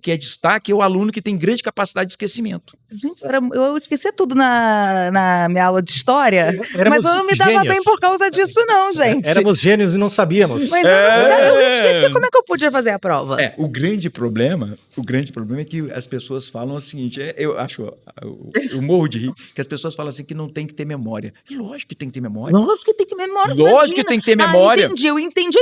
que é destaque é o aluno que tem grande capacidade de esquecimento. Gente, eu esqueci tudo na minha aula de história, Éramos mas eu não me dava gênios. bem por causa disso não, gente. Éramos gênios e não sabíamos. Mas eu esqueci como é que eu podia fazer a prova. O grande problema é que as pessoas falam o seguinte, eu morro de rir, que as pessoas falam assim que não tem que ter memória. Lógico que tem que ter memória. Lógico que tem que ter memória. Lógico que tem que ter memória. Eu entendi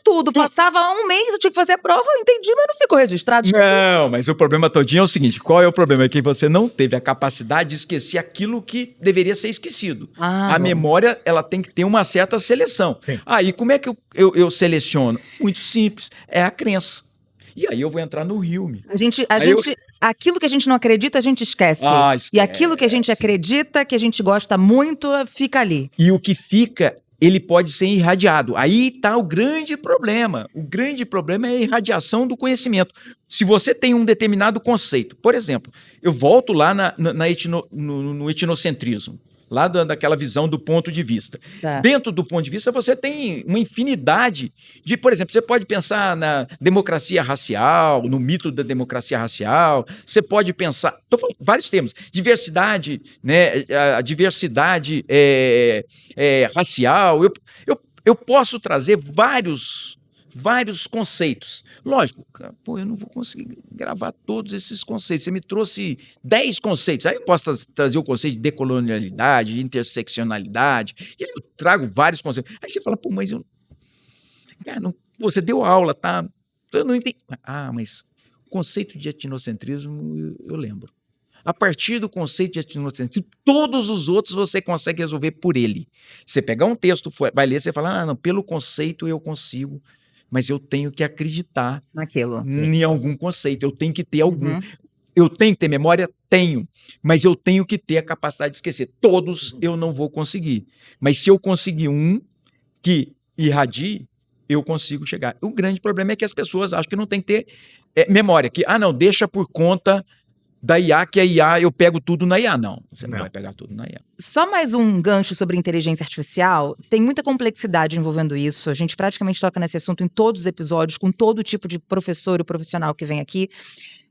tudo. Passava um mês, eu tinha que fazer a prova, eu entendi, mas não ficou registrado. Não, mas o problema todinho é o seguinte, qual é o problema? É que você não teve a capacidade de esquecer aquilo que deveria ser esquecido. A memória, ela tem que ter uma certa seleção. Sim. Aí, como é que eu seleciono? Muito simples, é a crença. E aí eu vou entrar no Hume. Aquilo que a gente não acredita, a gente esquece. Esquece. E aquilo que a gente acredita, que a gente gosta muito, fica ali. E o que fica, ele pode ser irradiado. Aí está o grande problema. O grande problema é a irradiação do conhecimento. Se você tem um determinado conceito, por exemplo, eu volto lá no etnocentrismo, lá daquela visão do ponto de vista. Tá. Dentro do ponto de vista, você tem uma infinidade de, por exemplo, você pode pensar na democracia racial, no mito da democracia racial, você pode pensar, estou falando vários termos, diversidade, né, a diversidade racial, eu posso trazer vários conceitos. Lógico, eu não vou conseguir gravar todos esses conceitos. Você me trouxe 10 conceitos. Aí eu posso trazer o conceito de decolonialidade, de interseccionalidade. E eu trago vários conceitos. Aí você fala, mas você deu aula, tá? Eu não entendi. Mas o conceito de etnocentrismo eu lembro. A partir do conceito de etnocentrismo, todos os outros você consegue resolver por ele. Você pegar um texto, vai ler, você fala, não, pelo conceito eu consigo, mas eu tenho que acreditar Naquilo. em algum conceito, eu tenho que ter algum. Eu tenho que ter memória? Tenho, mas eu tenho que ter a capacidade de esquecer. Todos eu não vou conseguir, mas se eu conseguir um que irradie, eu consigo chegar. O grande problema é que as pessoas acham que não tem que ter memória, que, não, deixa por conta da IA, que a IA, eu pego tudo na IA. Não, você não vai pegar tudo na IA. Só mais um gancho sobre inteligência artificial. Tem muita complexidade envolvendo isso. A gente praticamente toca nesse assunto em todos os episódios, com todo tipo de professor ou profissional que vem aqui.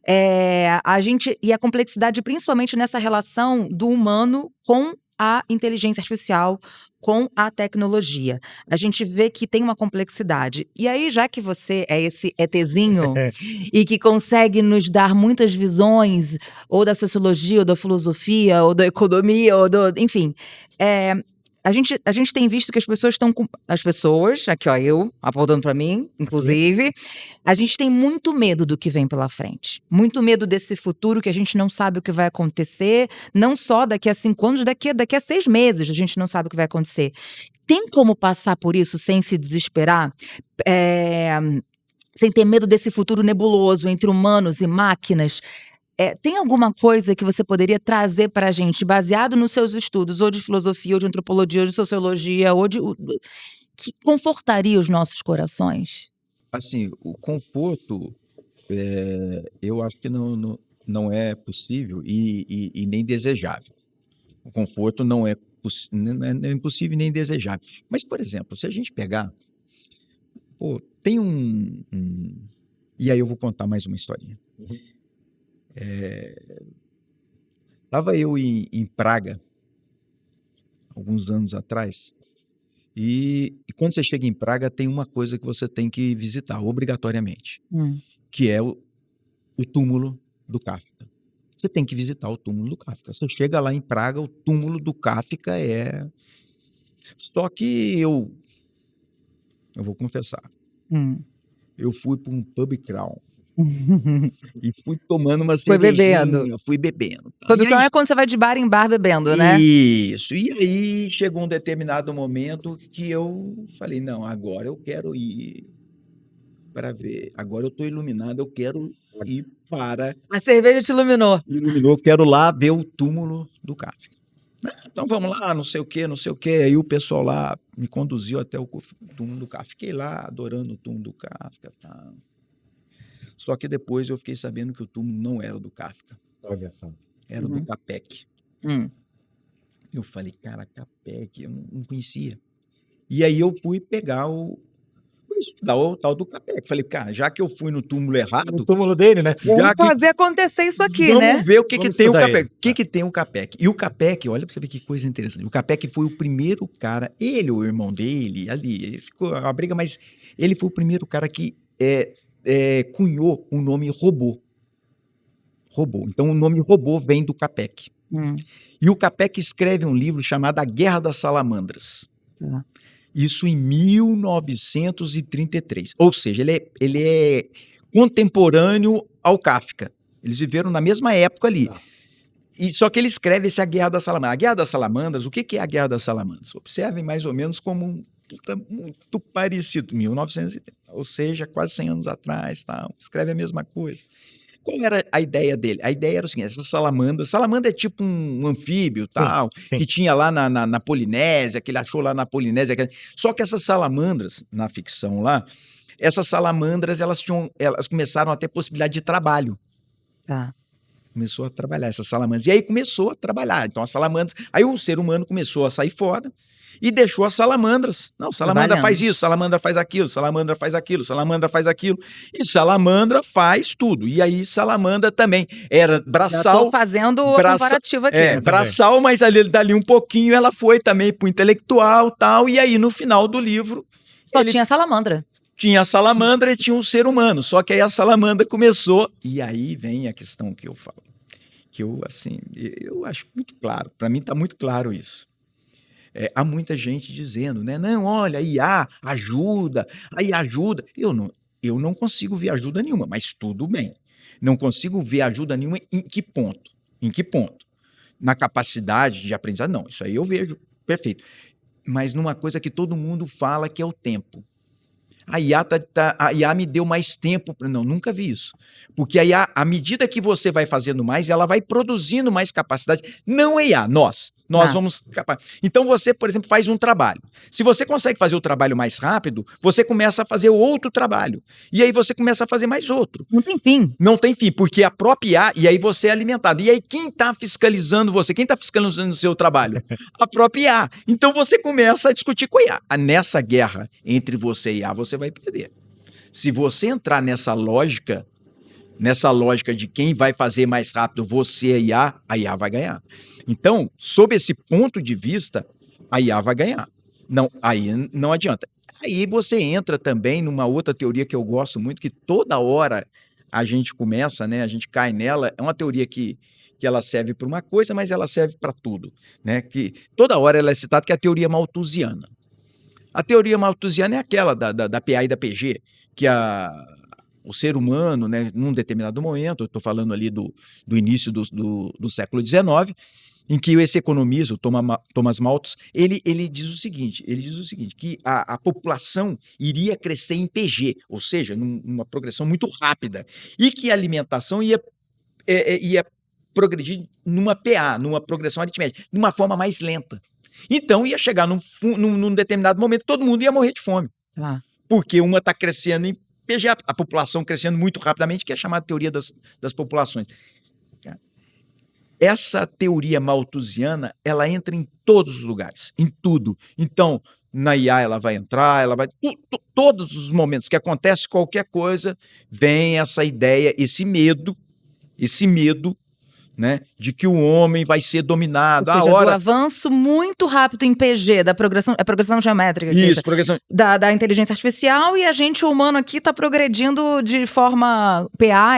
E a complexidade principalmente nessa relação do humano com a inteligência artificial, com a tecnologia. A gente vê que tem uma complexidade. E aí, já que você é esse ETzinho e que consegue nos dar muitas visões, ou da sociologia, ou da filosofia, ou da economia, enfim, a gente tem visto que as pessoas estão com. As pessoas, aqui ó, eu apontando pra mim, inclusive, a gente tem muito medo do que vem pela frente. Muito medo desse futuro que a gente não sabe o que vai acontecer, não só daqui a 5 anos, daqui a 6 meses a gente não sabe o que vai acontecer. Tem como passar por isso sem se desesperar? É, sem ter medo desse futuro nebuloso entre humanos e máquinas? Tem alguma coisa que você poderia trazer para a gente, baseado nos seus estudos, ou de filosofia, ou de antropologia, ou de sociologia, que confortaria os nossos corações? Assim, o conforto, eu acho que não é possível e nem desejável. O conforto não é impossível nem desejável. Mas, por exemplo, se a gente pegar, tem e aí eu vou contar mais uma historinha. Estava eu em Praga, alguns anos atrás, e quando você chega em Praga, tem uma coisa que você tem que visitar, obrigatoriamente, que é o túmulo do Kafka. Você tem que visitar o túmulo do Kafka. Você chega lá em Praga, o túmulo do Kafka Só que eu vou confessar, eu fui para um pub crawl e fui tomando uma Foi bebendo. cervejinha, fui bebendo. Pub crawl é quando você vai de bar em bar bebendo, né? Isso. E aí chegou um determinado momento que eu falei, não, agora eu quero ir para ver. Agora eu estou iluminado, eu quero ir para... A cerveja te iluminou. Iluminou, eu quero lá ver o túmulo do Kafka. Então vamos lá, não sei o quê, não sei o quê. Aí o pessoal lá me conduziu até o túmulo do Kafka. Fiquei lá adorando o túmulo do Kafka. Tá. Só que depois eu fiquei sabendo que o túmulo não era do Kafka. Era do Capek. Eu falei, cara, Capek, eu não conhecia. E aí eu fui pegar estudar o tal do Capek. Falei, cara, já que eu fui no túmulo errado... No túmulo dele, né? Vamos fazer acontecer isso aqui, né? Vamos ver o que tem o Capek. Ele. O que tem o Capek. E o Capek, olha pra você ver que coisa interessante. O Capek foi o primeiro cara, ele ou o irmão dele, ali, ele ficou uma briga, mas ele foi o primeiro cara que cunhou o nome robô. Robô. Então o nome robô vem do Capek. E o Capek escreve um livro chamado A Guerra das Salamandras. Isso em 1933. Ou seja, ele é contemporâneo ao Kafka. Eles viveram na mesma época ali. E só que ele escreve A Guerra das Salamandras. A Guerra das Salamandras, o que é a Guerra das Salamandras? Observem mais ou menos como muito parecido, 1930. Ou seja, quase 100 anos atrás. Tal. Escreve a mesma coisa. Qual era a ideia dele? A ideia era o seguinte, essa salamandra é tipo um anfíbio, tal, sim. que tinha lá na Polinésia, que ele achou lá na Polinésia. Só que essas salamandras, na ficção lá, essas salamandras, elas começaram a ter possibilidade de trabalho. Começou a trabalhar essas salamandras. E aí começou a trabalhar. Então as salamandras... Aí o ser humano começou a sair fora e deixou as salamandras. Não, salamandra faz isso, salamandra faz aquilo, salamandra faz aquilo, salamandra faz aquilo. E salamandra faz tudo. E aí salamandra também era braçal. Já tô fazendo o comparativo aqui. Braçal, mas dali um pouquinho ela foi também pro intelectual tal. E aí no final do livro... Só tinha salamandra. Tinha a salamandra e tinha um ser humano. Só que aí a salamandra começou... E aí vem a questão que eu falo. Que eu acho muito claro. Para mim está muito claro isso. Há muita gente dizendo, né? Não, olha, IA ajuda, aí ajuda. Eu não consigo ver ajuda nenhuma, mas tudo bem. Não consigo ver ajuda nenhuma em que ponto? Em que ponto? Na capacidade de aprendizado? Não, isso aí eu vejo, perfeito. Mas numa coisa que todo mundo fala que é o tempo. A IA me deu mais tempo. Não, nunca vi isso. Porque a IA, à medida que você vai fazendo mais, ela vai produzindo mais capacidade. Não a IA, nós vamos... Então você, por exemplo, faz um trabalho. Se você consegue fazer o trabalho mais rápido, você começa a fazer outro trabalho. E aí você começa a fazer mais outro. Não tem fim. Não tem fim, porque a própria IA, e aí você é alimentado. E aí quem está fiscalizando você? Quem está fiscalizando o seu trabalho? A própria IA. Então você começa a discutir com a IA. Nessa guerra entre você e a IA, você vai perder. Se você entrar nessa lógica de quem vai fazer mais rápido, você e a IA vai ganhar. Então, sob esse ponto de vista, a IA vai ganhar. Não, aí não adianta. Aí você entra também numa outra teoria que eu gosto muito, que toda hora a gente começa, né, a gente cai nela, é uma teoria que ela serve para uma coisa, mas ela serve para tudo, né? Que toda hora ela é citada, que é a teoria malthusiana. A teoria malthusiana é aquela da PA e da PG, que o ser humano, né, num determinado momento, eu estou falando ali do início do século XIX, em que esse economista, o Thomas Malthus, ele diz o seguinte, que a população iria crescer em PG, ou seja, numa progressão muito rápida, e que a alimentação ia progredir numa PA, numa progressão aritmética, de uma forma mais lenta. Então ia chegar num determinado momento, todo mundo ia morrer de fome. Porque uma está crescendo em PG, a população crescendo muito rapidamente, que é chamada teoria das populações. Essa teoria malthusiana, ela entra em todos os lugares, em tudo. Então, na IA ela vai entrar, todos os momentos que acontece qualquer coisa, vem essa ideia, esse medo, né, de que o homem vai ser dominado. Ou seja, do avanço muito rápido em PG, da progressão, é progressão geométrica. Isso, progressão. Da inteligência artificial, e a gente, o humano aqui, está progredindo de forma PA,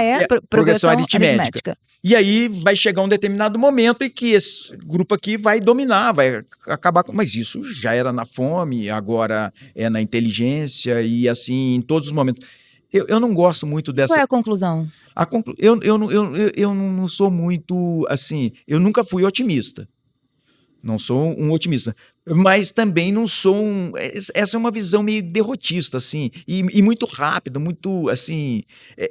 progressão aritmética. E aí vai chegar um determinado momento em que esse grupo aqui vai dominar, vai acabar com... Mas isso já era na fome, agora é na inteligência e assim, em todos os momentos. Eu não gosto muito dessa... Qual é a conclusão? Eu não sou muito, assim, eu nunca fui otimista. Não sou um otimista. Mas também não sou essa é uma visão meio derrotista, assim, e muito rápida, muito, assim,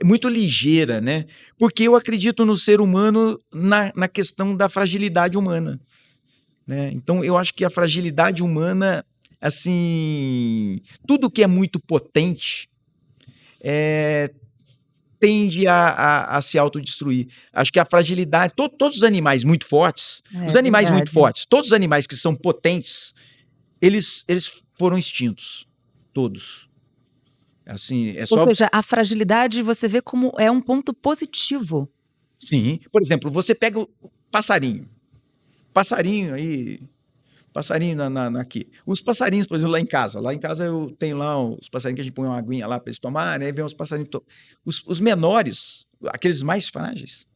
muito ligeira, né? Porque eu acredito no ser humano na questão da fragilidade humana, né? Então, eu acho que a fragilidade humana, assim, tudo que é muito potente tende a se autodestruir. Acho que a fragilidade... Todos os animais muito fortes, todos os animais que são potentes, eles foram extintos. Todos. Assim, Ou seja, a fragilidade você vê como é um ponto positivo. Sim. Por exemplo, você pega o passarinho. Passarinho aí... Passarinho aqui. Os passarinhos, por exemplo, lá em casa. Lá em casa eu tenho lá os passarinhos que a gente põe uma aguinha lá para eles tomarem, aí vem os passarinhos. Os menores, aqueles mais frágeis,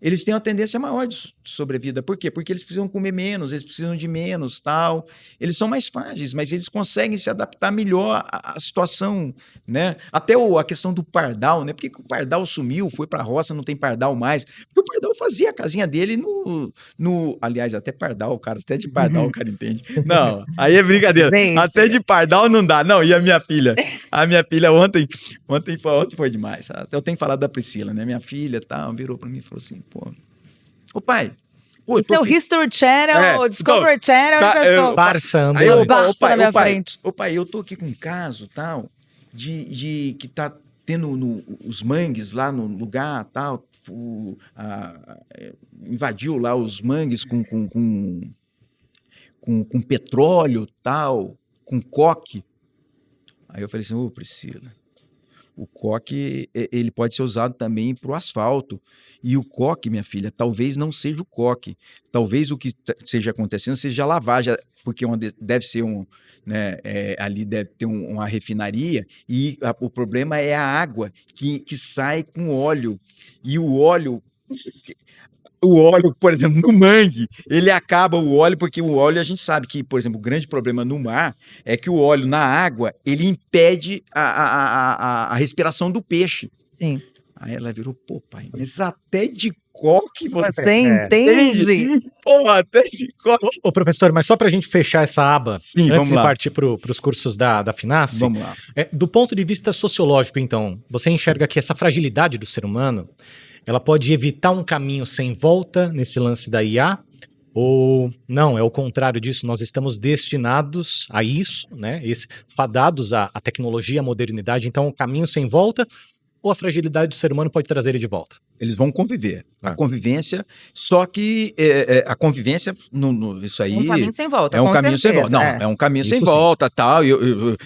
eles têm uma tendência maior de sobrevida. Por quê? Porque eles precisam comer menos, eles precisam de menos, tal. Eles são mais frágeis, mas eles conseguem se adaptar melhor à situação, né? Até a questão do pardal, né? Por que o pardal sumiu, foi para a roça, não tem pardal mais? Porque o pardal fazia a casinha dele aliás, até pardal, cara, até de pardal o cara entende. Não, aí é brincadeira. Gente. Até de pardal não dá. Não, e a minha filha? A minha filha ontem foi demais. Até eu tenho que falar da Priscila, né? Minha filha, tal, virou para mim e falou assim, ô pai, esse é o History Channel, o Discovery Channel, pessoal. Barça, aí o Barça na minha frente. Ô pai, eu tô aqui com um caso, tal, de que tá tendo os mangues lá no lugar, tal, invadiu lá os mangues com petróleo, tal, com coque. Aí eu falei assim, ô Priscila, o coque, ele pode ser usado também para o asfalto. E o coque, minha filha, talvez não seja o coque. Talvez o que esteja acontecendo seja a lavagem, porque deve ser ali deve ter uma refinaria, e o problema é a água que sai com óleo. E o óleo, por exemplo, no mangue, ele acaba o óleo, porque o óleo, a gente sabe que, por exemplo, o grande problema no mar é que o óleo na água, ele impede a respiração do peixe. Sim. Aí ela virou, pô, pai, mas até de coque você entende? Pô, até de coque. Ô, professor, mas só pra gente fechar essa aba, sim, antes de partir pros cursos da FINASSE, vamos lá. Do ponto de vista sociológico, então, você enxerga que essa fragilidade do ser humano, ela pode evitar um caminho sem volta nesse lance da IA? Ou não, é o contrário disso, nós estamos destinados a isso, né? Fadados à tecnologia, à modernidade, então um caminho sem volta, ou a fragilidade do ser humano pode trazer ele de volta? Eles vão conviver. A convivência, só que a convivência, isso aí... Um caminho sem volta, é um caminho sem volta. Não, é um caminho sem volta, tal.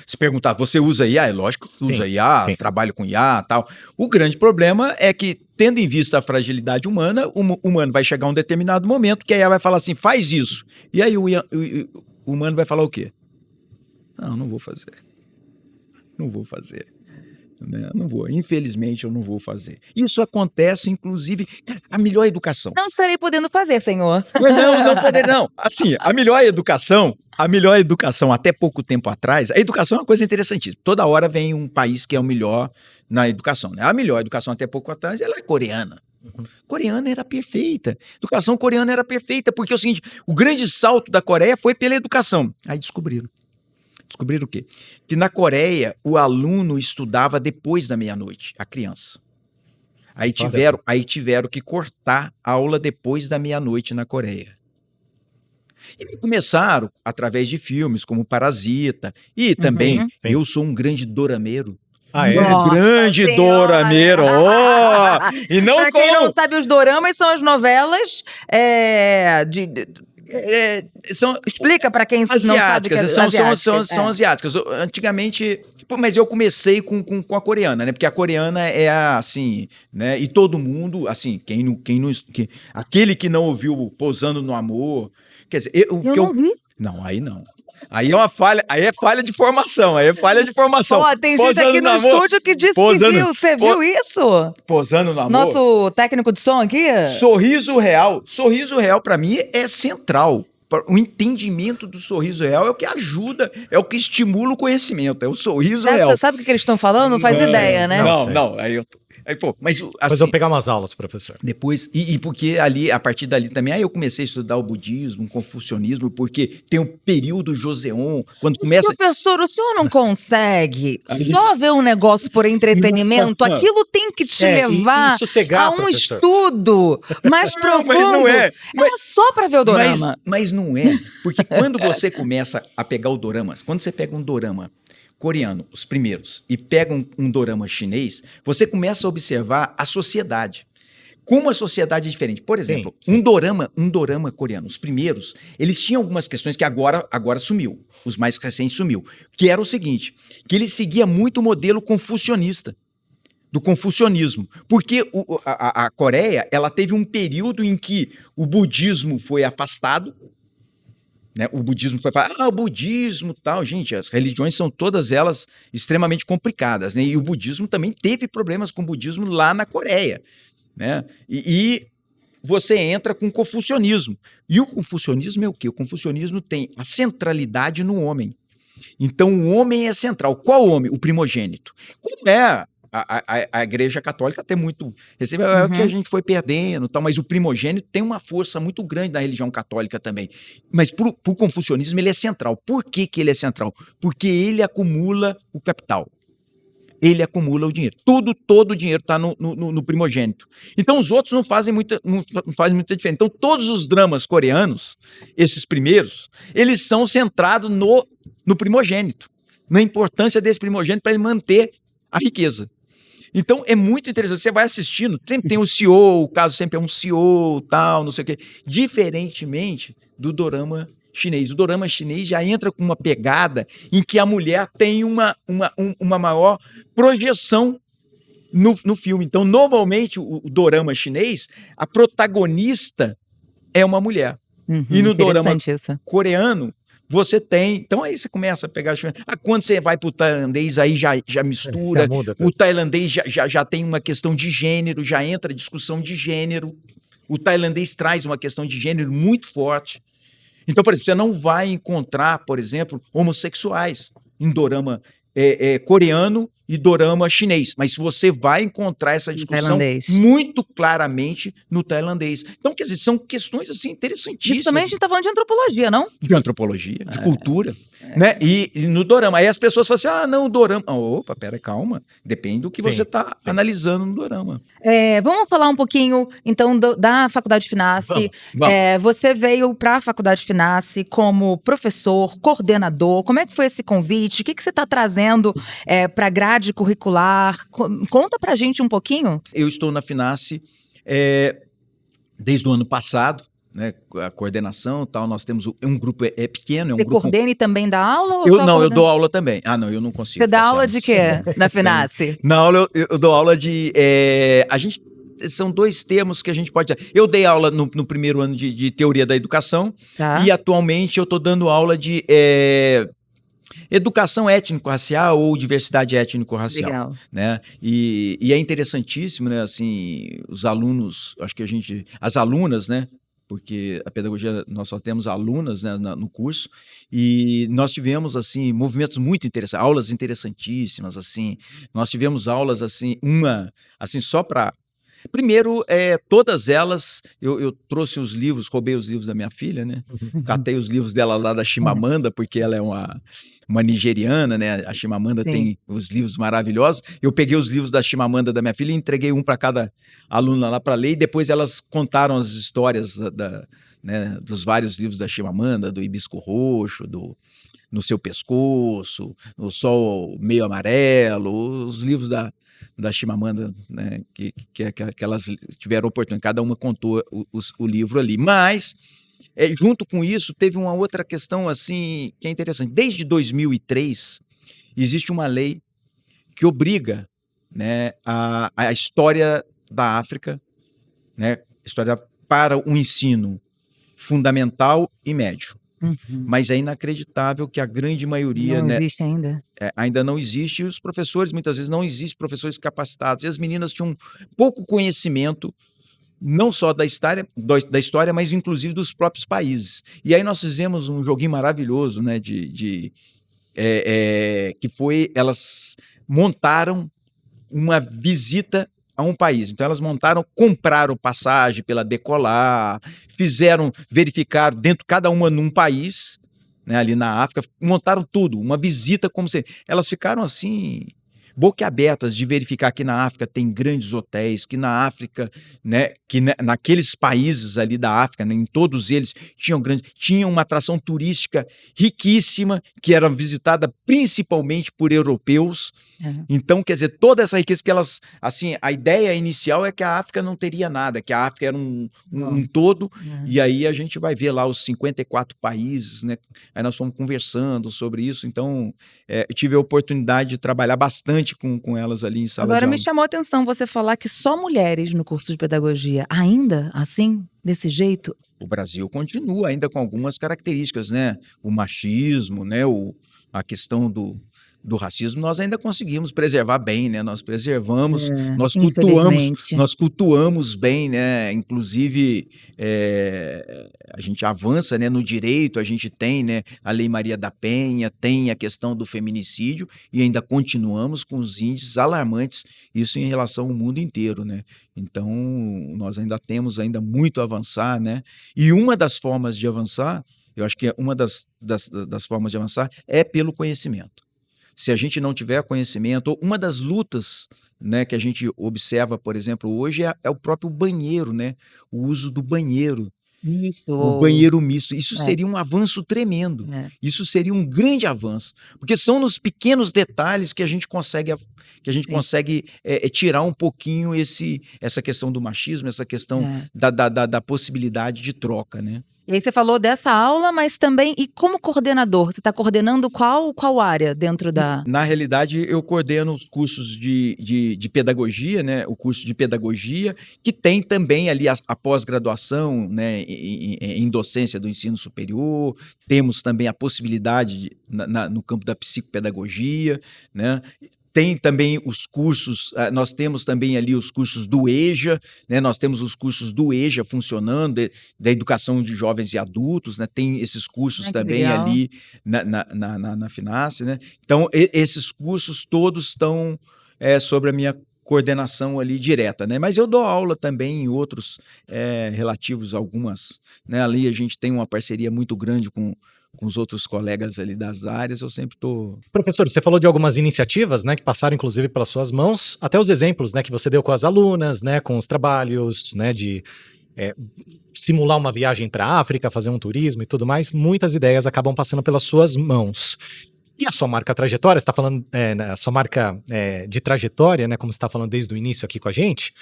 Se perguntar, você usa IA? É lógico que usa IA, trabalho com IA, tal. O grande problema é que, tendo em vista a fragilidade humana, o humano vai chegar a um determinado momento que a IA vai falar assim, faz isso. E aí o humano vai falar o quê? Não vou fazer. Não vou fazer. né? Não vou. Infelizmente, eu não vou fazer. Isso acontece, inclusive, a melhor educação. Não estarei podendo fazer, senhor. Não poder, não. Assim, a melhor educação, até pouco tempo atrás, a educação é uma coisa interessantíssima. Toda hora vem um país que é o melhor na educação, né? A melhor educação até pouco atrás, ela é coreana. Coreana era perfeita. Educação coreana era perfeita, porque é o seguinte, o grande salto da Coreia foi pela educação. Aí descobriram. Descobriram o quê? Que na Coreia o aluno estudava depois da meia-noite, a criança. Aí tiveram que cortar a aula depois da meia-noite na Coreia. E começaram através de filmes como Parasita e também eu sou um grande dorameiro. Ah, é? Nossa Grande Senhora! dorameiro! Oh! E não Pra quem não sabe, os doramas são as novelas explica pra quem não sabe que é são asiáticas. Antigamente, mas eu comecei com a coreana, né? Porque a coreana é assim, né? E todo mundo, assim, aquele que não ouviu Pousando no Amor, quer dizer, eu não vi. Não, aí não. Aí é uma falha, aí é falha de formação, Ó, tem gente aqui no estúdio que disse que viu. Você viu isso? Posando no Amor. Nosso técnico de som aqui? Sorriso Real pra mim é central. O entendimento do sorriso real é o que ajuda, é o que estimula o conhecimento, é o sorriso real. Você sabe o que eles estão falando? Não faz ideia, né? Não. Mas assim, eu vou pegar umas aulas, professor. Depois, porque ali, a partir dali também, aí eu comecei a estudar o budismo, o confucionismo, porque tem um período Joseon, quando começa... Professor, o senhor não consegue só ver um negócio por entretenimento? Aquilo tem que te levar a um estudo mais profundo. Mas não é. Só pra ver o dorama. Mas não é, porque quando você começa a pegar o dorama, quando você pega um dorama coreano, os primeiros, e pega um dorama chinês, você começa a observar a sociedade. Como a sociedade é diferente. Por exemplo, sim. Um dorama coreano, os primeiros, eles tinham algumas questões que agora sumiu, os mais recentes sumiu, que era o seguinte, que ele seguia muito o modelo confucionista, do confucionismo, porque a Coreia, ela teve um período em que o budismo foi afastado, né? O budismo foi falar, o budismo tal, gente, as religiões são todas elas extremamente complicadas, né? E o budismo também teve problemas com o budismo lá na Coreia, né? E você entra com o confucionismo. E o confucionismo é o quê? O confucionismo tem a centralidade no homem. Então o homem é central. Qual homem? O primogênito. Como é a Igreja Católica tem muito... É o que a gente foi perdendo, tal, mas o primogênito tem uma força muito grande na religião católica também. Mas para o confucionismo ele é central. Por que ele é central? Porque ele acumula o capital. Ele acumula o dinheiro. Todo o dinheiro está no primogênito. Então os outros não fazem muita diferença. Então todos os dramas coreanos, esses primeiros, eles são centrados no primogênito, na importância desse primogênito para ele manter a riqueza. Então é muito interessante, você vai assistindo, sempre tem um CEO, o caso sempre é um CEO, tal, não sei o quê, diferentemente do dorama chinês. O dorama chinês já entra com uma pegada em que a mulher tem uma maior projeção no filme. Então, normalmente, o dorama chinês, a protagonista é uma mulher. E no dorama coreano, você tem... Então aí você começa a pegar... quando você vai para o tailandês, aí já mistura. O tailandês já tem uma questão de gênero, já entra discussão de gênero. O tailandês traz uma questão de gênero muito forte. Então, por exemplo, você não vai encontrar, por exemplo, homossexuais em dorama coreano e dorama chinês, mas você vai encontrar essa discussão muito claramente no tailandês. Então, quer dizer, são questões assim interessantíssimas. Isso também a gente está falando de antropologia, não? De antropologia, de cultura, né? E no dorama, aí as pessoas falam assim, não, o dorama... Opa, pera, calma, depende do que você está analisando no dorama. Vamos falar um pouquinho, então, da Faculdade de Finace. Vamos. Você veio para a Faculdade de Finace como professor, coordenador. Como é que foi esse convite? O que você está trazendo para a grade curricular? Conta pra gente um pouquinho. Eu estou na Finace desde o ano passado, né, a coordenação e tal, nós temos um grupo pequeno. Você coordena e também dá aula? Eu dou aula também. Não, eu não consigo. Você dá aula de quê na Finace? Na aula, eu dou aula de... São dois termos que a gente pode... Eu dei aula no primeiro ano de teoria da educação e atualmente eu estou dando aula de... Educação étnico-racial ou diversidade étnico-racial, Legal. né? E é interessantíssimo, né? Assim, os alunos, acho que as alunas, né? Porque a pedagogia, nós só temos alunas, né, no curso, e nós tivemos, assim, movimentos muito interessantes, aulas interessantíssimas, assim, nós tivemos aulas, assim, assim, só para... Primeiro, todas elas, eu trouxe os livros, roubei os livros da minha filha, né? Catei os livros dela lá da Chimamanda, porque ela é uma nigeriana, né? A Chimamanda Sim. tem os livros maravilhosos. Eu peguei os livros da Chimamanda da minha filha e entreguei um para cada aluna lá para ler, e depois elas contaram as histórias né, dos vários livros da Chimamanda, do Hibisco Roxo, do No Seu Pescoço, O Sol Meio Amarelo, os livros da Chimamanda, né, que elas tiveram oportunidade, cada uma contou o livro ali. Mas, junto com isso, teve uma outra questão assim que é interessante. Desde 2003, existe uma lei que obriga, né, a história da África, né, história para o ensino fundamental e médio. Uhum. Mas é inacreditável que a grande maioria, Não né, existe ainda? ainda não existe, e os professores, muitas vezes, não existem professores capacitados, e as meninas tinham pouco conhecimento, não só da história, mas inclusive dos próprios países. E aí nós fizemos um joguinho maravilhoso, né, que foi, elas montaram uma visita a um país. Então elas compraram passagem pela Decolar, verificar dentro, cada uma num país, né, ali na África, montaram tudo, uma visita como se... Elas ficaram assim, boquiabertas de verificar que na África tem grandes hotéis, que na África, né, naqueles países ali da África, né, em todos eles, tinha uma atração turística riquíssima, que era visitada principalmente por europeus. Então, quer dizer, toda essa riqueza, que elas, assim, a ideia inicial é que a África não teria nada, que a África era um todo, e aí a gente vai ver lá os 54 países, né? Aí nós fomos conversando sobre isso, então eu tive a oportunidade de trabalhar bastante com elas ali em sala de Agora me aula. chamou a atenção você falar que só mulheres no curso de pedagogia. Ainda assim? Desse jeito? O Brasil continua ainda com algumas características, né? O machismo, né? A questão do racismo, nós ainda conseguimos preservar bem, né? Nós preservamos, Infelizmente. nós cultuamos bem, né? Inclusive, a gente avança, né, no direito, a gente tem, né, a Lei Maria da Penha, tem a questão do feminicídio, e ainda continuamos com os índices alarmantes, isso em relação ao mundo inteiro, né? Então, nós ainda temos muito a avançar, né? E uma das formas de avançar, eu acho que uma das formas de avançar é pelo conhecimento. Se a gente não tiver conhecimento, uma das lutas, né, que a gente observa, por exemplo, hoje é o próprio banheiro, né? O uso do banheiro. O banheiro misto. Isso seria um avanço tremendo. Isso seria um grande avanço. Porque são nos pequenos detalhes que a gente consegue tirar um pouquinho essa questão do machismo, essa questão da possibilidade de troca, né? E aí você falou dessa aula, mas também, e como coordenador, você está coordenando qual área dentro da... Na realidade, eu coordeno os cursos de pedagogia, né? O curso de pedagogia, que tem também ali a pós-graduação, né, em docência do ensino superior. Temos também a possibilidade no campo da psicopedagogia, né? Tem também os cursos, nós temos também ali os cursos do EJA, né? Nós temos os cursos do EJA funcionando, da educação de jovens e adultos, né? Tem esses cursos também legal. ali na FINASSE, né? Então, esses cursos todos estão sobre a minha coordenação ali direta, né? Mas eu dou aula também em outros relativos a algumas, né? Ali a gente tem uma parceria muito grande com os outros colegas ali das áreas, eu sempre estou... Professor, você falou de algumas iniciativas, né, que passaram inclusive pelas suas mãos, até os exemplos, né, que você deu com as alunas, né, com os trabalhos, né, de simular uma viagem para a África, fazer um turismo e tudo mais, muitas ideias acabam passando pelas suas mãos. E a sua marca trajetória, você está falando, a sua marca de trajetória, né, como você está falando desde o início aqui com a gente,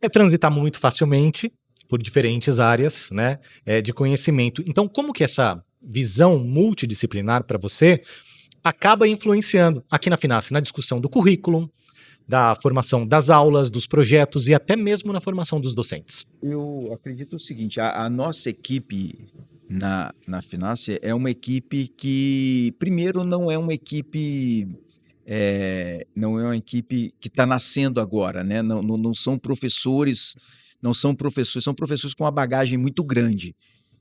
é transitar muito facilmente por diferentes áreas, né, de conhecimento. Então, como que essa visão multidisciplinar para você acaba influenciando aqui na FINASSE, na discussão do currículo, da formação das aulas, dos projetos e até mesmo na formação dos docentes? Eu acredito o seguinte, a nossa equipe na Finácia é uma equipe que, primeiro, não é uma equipe que está nascendo agora, né? Não são professores, são professores com uma bagagem muito grande.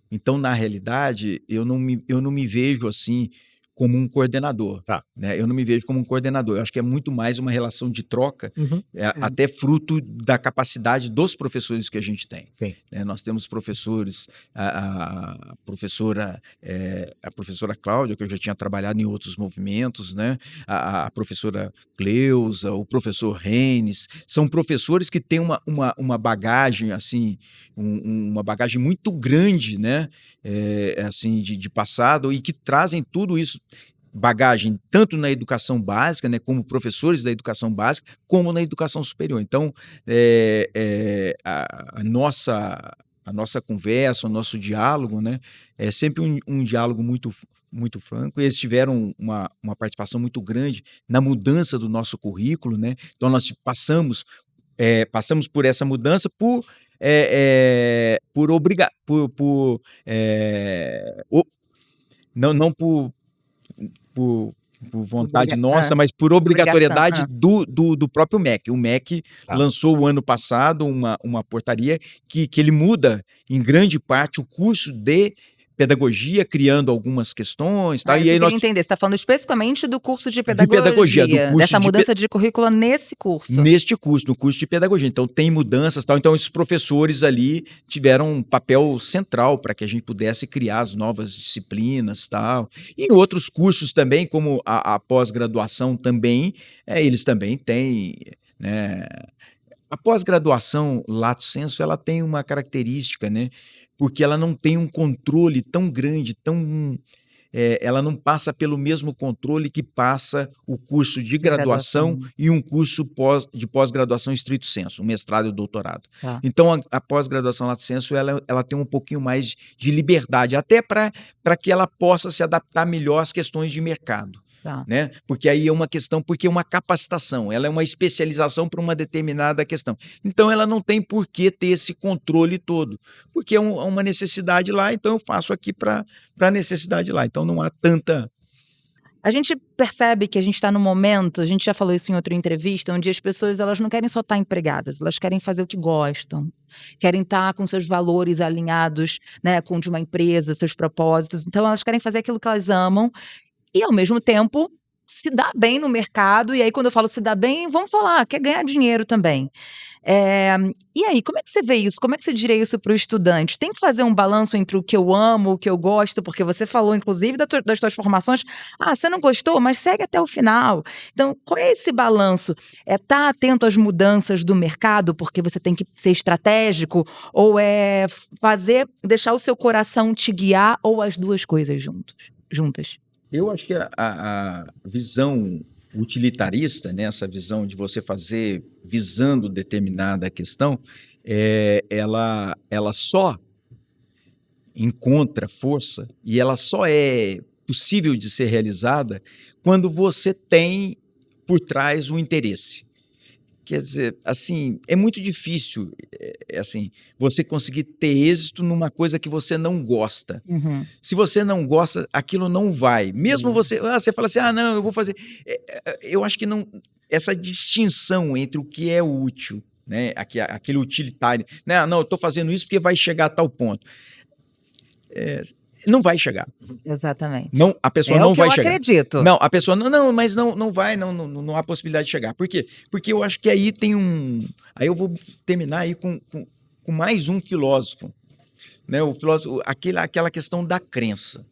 Então, na realidade, eu não me vejo assim como um coordenador, Tá. né? Eu não me vejo como um coordenador. Eu acho que é muito mais uma relação de troca, Uhum. até fruto da capacidade dos professores que a gente tem. Sim. Né? Nós temos professores, a professora Cláudia, que eu já tinha trabalhado em outros movimentos, né? A professora Cleusa, o professor Renes, são professores que têm uma bagagem assim, uma bagagem muito grande, né? Assim, de passado, e que trazem tudo isso, bagagem tanto na educação básica, né, como professores da educação básica, como na educação superior. Então, a nossa conversa, o nosso diálogo, né, é sempre um diálogo muito franco. Eles tiveram uma participação muito grande na mudança do nosso currículo, né? Então, nós passamos por essa mudança não por vontade nossa, mas por obrigatoriedade do próprio MEC. O MEC lançou o ano passado uma portaria que ele muda, em grande parte, o curso de pedagogia, criando algumas questões. Tá? Eu E aí queria entender, você está falando especificamente do curso de pedagogia, do curso dessa mudança de currículo nesse curso. No curso de pedagogia. Então, tem mudanças, tal. Então, esses professores ali tiveram um papel central para que a gente pudesse criar as novas disciplinas, tal. E em outros cursos também, como a pós-graduação também, eles também têm, né? A pós-graduação, lato sensu, ela tem uma característica, né? Porque ela não tem um controle tão grande, ela não passa pelo mesmo controle que passa o curso de graduação e um curso de pós-graduação estrito sensu, um mestrado e doutorado. Tá. Então, a pós-graduação lato sensu, ela tem um pouquinho mais de liberdade, até para que ela possa se adaptar melhor às questões de mercado. Tá. Né? Porque aí é uma questão, porque é uma capacitação, ela é uma especialização para uma determinada questão. Então, ela não tem por que ter esse controle todo, porque é uma necessidade lá, então eu faço aqui para a necessidade lá. Então, não há tanta... A gente percebe que a gente está num momento, a gente já falou isso em outra entrevista, onde as pessoas elas não querem só estar empregadas, elas querem fazer o que gostam, querem estar com seus valores alinhados, né, com o de uma empresa, seus propósitos. Então, elas querem fazer aquilo que elas amam e, ao mesmo tempo, se dar bem no mercado. E aí, quando eu falo se dar bem, vamos falar, quer ganhar dinheiro também. E aí, como é que você vê isso? Como é que você diria isso para o estudante? Tem que fazer um balanço entre o que eu amo, o que eu gosto, porque você falou, inclusive, das suas formações. Você não gostou, mas segue até o final. Então, qual é esse balanço? É estar atento às mudanças do mercado, porque você tem que ser estratégico, ou é deixar o seu coração te guiar, ou as duas coisas juntas? Eu acho que a visão utilitarista, né, essa visão de você fazer visando determinada questão, ela só encontra força e ela só é possível de ser realizada quando você tem por trás o interesse. Quer dizer, assim, é muito difícil assim, você conseguir ter êxito numa coisa que você não gosta. Uhum. Se você não gosta, aquilo não vai. Mesmo você fala assim, não, eu vou fazer. Eu acho que não, essa distinção entre o que é útil, né, aquele utilitário, né, não, eu estou fazendo isso porque vai chegar a tal ponto. Não vai chegar. Exatamente. Não, a pessoa não vai chegar. Eu acredito. Não, a pessoa mas não vai, não há possibilidade de chegar. Por quê? Porque eu acho que aí tem aí eu vou terminar aí com mais um filósofo, né? O filósofo, aquela questão da crença.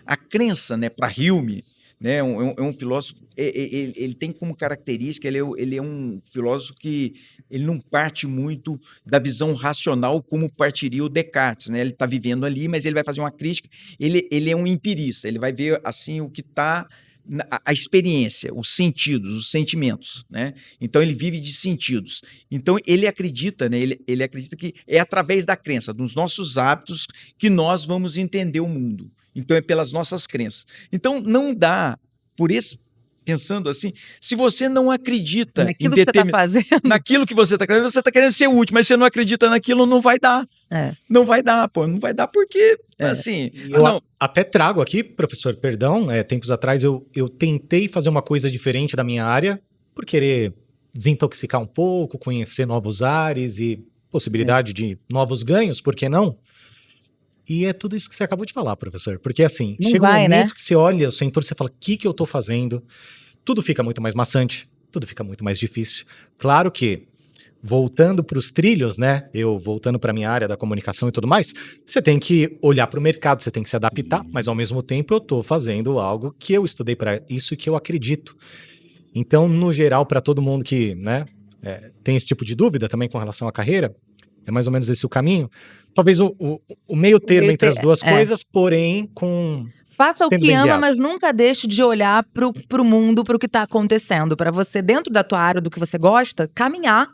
A crença, né, para Hume, né, é um filósofo, ele tem como característica, ele é um filósofo que ele não parte muito da visão racional como partiria o Descartes, né? Ele está vivendo ali, mas ele vai fazer uma crítica, ele é um empirista, ele vai ver assim o que está, a experiência, os sentidos, os sentimentos, né? Então ele vive de sentidos. Então ele acredita, né? Ele acredita que é através da crença, dos nossos hábitos, que nós vamos entender o mundo. Então é pelas nossas crenças. Então não dá, pensando assim, se você não acredita Naquilo que você está fazendo. naquilo que você está querendo ser útil, mas você não acredita naquilo, não vai dar. Não vai dar, pô, não vai dar porque, assim... Eu até trago aqui, professor, perdão, tempos atrás eu tentei fazer uma coisa diferente da minha área, por querer desintoxicar um pouco, conhecer novos ares e possibilidade de novos ganhos, por que não? E é tudo isso que você acabou de falar, professor. Porque assim, Não chega vai, um momento né? que você olha o seu entorno e você fala, o que eu tô fazendo? Tudo fica muito mais maçante, tudo fica muito mais difícil. Claro que, voltando para os trilhos, né? Eu voltando para minha área da comunicação e tudo mais, você tem que olhar para o mercado, você tem que se adaptar, mas ao mesmo tempo eu tô fazendo algo que eu estudei para isso e que eu acredito. Então, no geral, para todo mundo que, né, tem esse tipo de dúvida também com relação à carreira, é mais ou menos esse o caminho. Talvez o meio termo entre as duas coisas, porém Faça o sendo que bem ama, guiado. mas nunca deixe de olhar pro mundo, pro que tá acontecendo. Pra você, dentro da tua área, do que você gosta, caminhar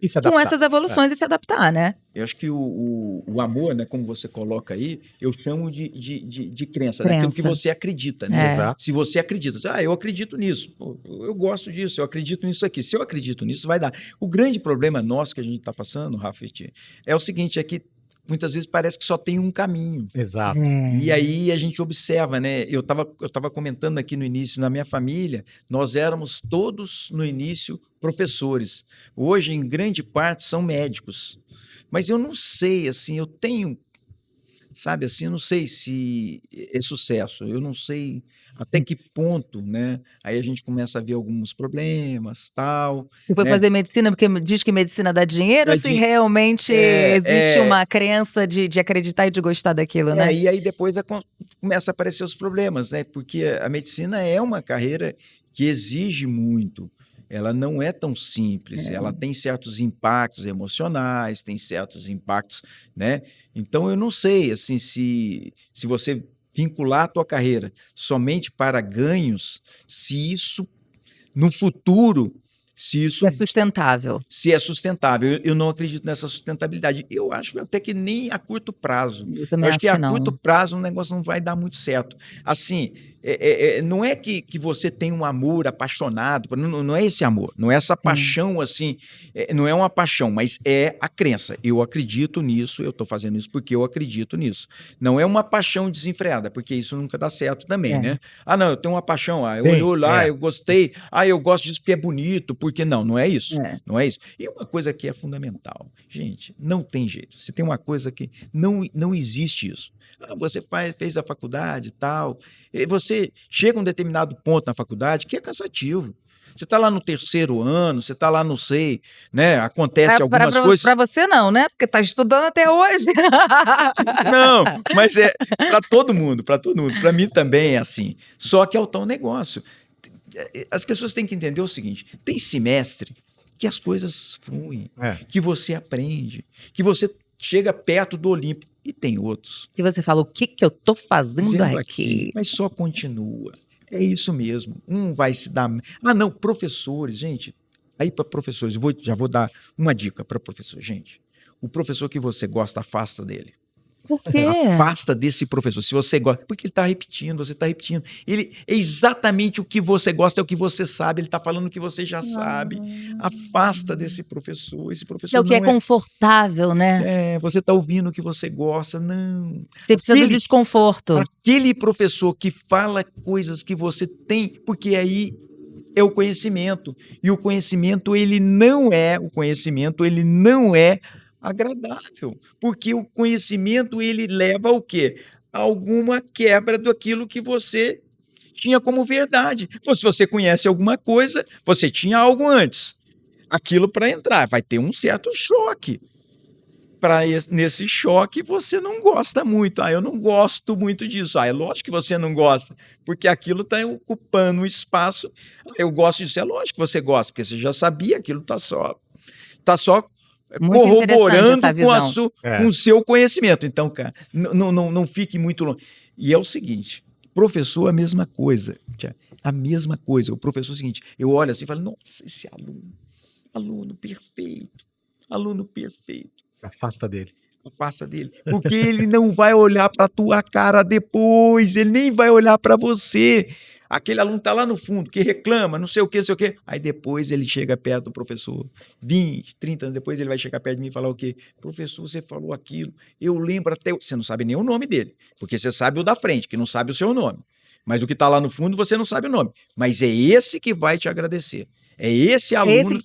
E se com adaptar. essas evoluções e se adaptar, né? Eu acho que o amor, né, como você coloca aí, eu chamo de crença, né? Aquilo que Crença. você acredita, né? Exato. Se você acredita, eu acredito nisso, pô, eu gosto disso, eu acredito nisso aqui. Se eu acredito nisso, vai dar. O grande problema nosso que a gente está passando, Rafa, é o seguinte, é que muitas vezes parece que só tem um caminho. Exato. E aí a gente observa, né? Eu tava comentando aqui no início, na minha família, nós éramos todos, no início, professores. Hoje, em grande parte, são médicos. Mas eu não sei, assim, eu tenho, sabe, assim, eu não sei se é sucesso, eu não sei até que ponto, né? Aí a gente começa a ver alguns problemas, tal, Você foi né? fazer medicina porque diz que medicina dá dinheiro, Dá ou se realmente existe uma crença de acreditar e de gostar daquilo, né? E aí depois começa a aparecer os problemas, né? Porque a medicina é uma carreira que exige muito. Ela não é tão simples, ela tem certos impactos emocionais, tem certos impactos, né? Então eu não sei, assim, se você vincular a tua carreira somente para ganhos, se isso no futuro, se isso É sustentável. se é sustentável. Eu não acredito nessa sustentabilidade. Eu acho até que nem a curto prazo. Eu Eu também acho acho que que a não. curto prazo o negócio não vai dar muito certo. Assim, não é que você tem um amor apaixonado, não é esse amor, não é essa paixão assim, não é uma paixão, mas é a crença. Eu acredito nisso, eu estou fazendo isso porque eu acredito nisso. Não é uma paixão desenfreada, porque isso nunca dá certo também, né? Ah, não, eu tenho uma paixão, eu Sim, olhou lá, eu gostei, eu gosto disso porque é bonito, porque não é isso. Não é isso. E uma coisa que é fundamental, gente, não tem jeito. Se tem uma coisa que não existe isso. Você fez a faculdade e tal, e você chega a um determinado ponto na faculdade que é cansativo. Você está lá no terceiro ano, você está lá, não sei, né? Acontece algumas coisas. Para você não, né? Porque tá estudando até hoje. Não, mas é para todo mundo, para todo mundo. Para mim também é assim. Só que é o tal negócio. As pessoas têm que entender o seguinte: tem semestre que as coisas fluem, que você aprende, que você chega perto do Olimpo, e tem outros. Que você fala, o que eu tô fazendo aqui? Mas só continua. É isso mesmo. Um vai se dar. Não, professores, gente. Aí para professores, já vou dar uma dica para professor. Gente, o professor que você gosta, afasta dele. Por quê? Afasta desse professor. Se você gosta, porque ele está repetindo, você está repetindo. Ele é exatamente o que você gosta, é o que você sabe. Ele está falando o que você já sabe. Afasta desse professor. Esse professor É o que é confortável, né? Você está ouvindo o que você gosta. Não. Você precisa do desconforto. Aquele professor que fala coisas que você tem, porque aí é o conhecimento. E o conhecimento, ele não é agradável, porque o conhecimento ele leva ao quê? A alguma quebra daquilo que você tinha como verdade. Então, se você conhece alguma coisa, você tinha algo antes. Aquilo para entrar vai ter um certo choque. Nesse choque você não gosta muito. Eu não gosto muito disso. É lógico que você não gosta, porque aquilo está ocupando um espaço. Eu gosto disso. É lógico que você gosta, porque você já sabia, aquilo está só muito corroborando com o seu conhecimento. Então, cara, não fique muito longe. E é o seguinte, professor, a mesma coisa. A mesma coisa. O professor é o seguinte, eu olho assim e falo, nossa, esse aluno perfeito, aluno perfeito. Afasta dele. Afasta dele. Porque ele não vai olhar para a tua cara depois, ele nem vai olhar para você. aquele aluno está lá no fundo, que reclama, não sei o que, não sei o que. Aí depois ele chega perto do professor, 20, 30 anos depois ele vai chegar perto de mim e falar o quê? Professor, você falou aquilo, eu lembro até... Você não sabe nem o nome dele, porque você sabe o da frente, que não sabe o seu nome. Mas o que está lá no fundo, você não sabe o nome. Mas é esse que vai te agradecer. É esse aluno...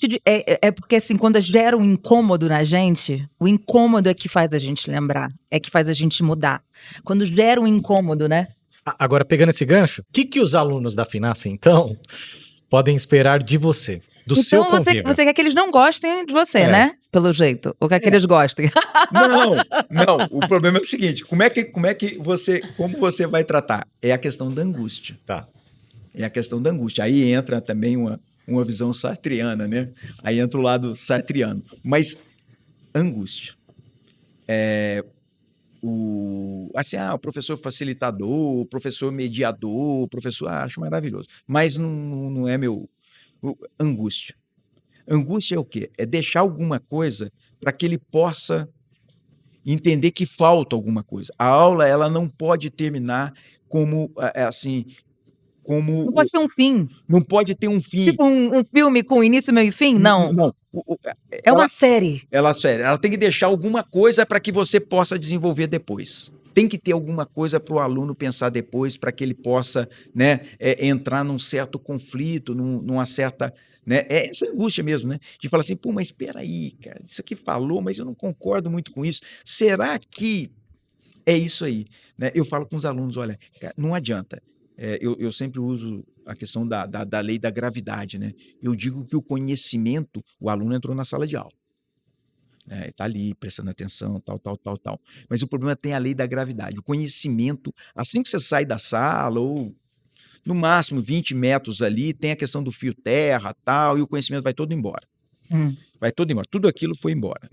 É porque, assim, quando gera um incômodo na gente, o incômodo é que faz a gente lembrar, é que faz a gente mudar. Quando gera um incômodo, né? Agora, pegando esse gancho, o que os alunos da Finassi, então, podem esperar de você, do seu Então convívio? você quer que eles não gostem de você, né? Pelo jeito. Ou quer que eles gostem? Não. O problema é o seguinte, como você vai tratar? É a questão da angústia. Tá. É a questão da angústia. Aí entra também uma visão sartriana, né? Aí entra o lado sartriano. Mas angústia. O professor facilitador, o professor mediador, o professor... acho maravilhoso. Mas não é meu... Angústia. Angústia é o quê? É deixar alguma coisa para que ele possa entender que falta alguma coisa. A aula, ela não pode terminar como, assim... Não pode ter um fim. Não pode ter um fim. Tipo um filme com início, meio e fim? Não. É uma série. Ela tem que deixar alguma coisa para que você possa desenvolver depois. Tem que ter alguma coisa para o aluno pensar depois, para que ele possa, né, entrar num certo conflito, numa certa... Né, é essa angústia mesmo, né? De falar assim, mas espera aí, cara, isso aqui falou, mas eu não concordo muito com isso. Será que é isso aí? Né? Eu falo com os alunos, olha, cara, não adianta. Eu sempre uso a questão da lei da gravidade, né? Eu digo que o conhecimento, o aluno entrou na sala de aula. Está ali, prestando atenção, tal. Mas o problema tem a lei da gravidade. O conhecimento, assim que você sai da sala, ou no máximo 20 metros ali, tem a questão do fio terra, tal, e o conhecimento vai todo embora. Vai todo embora. Tudo aquilo foi embora.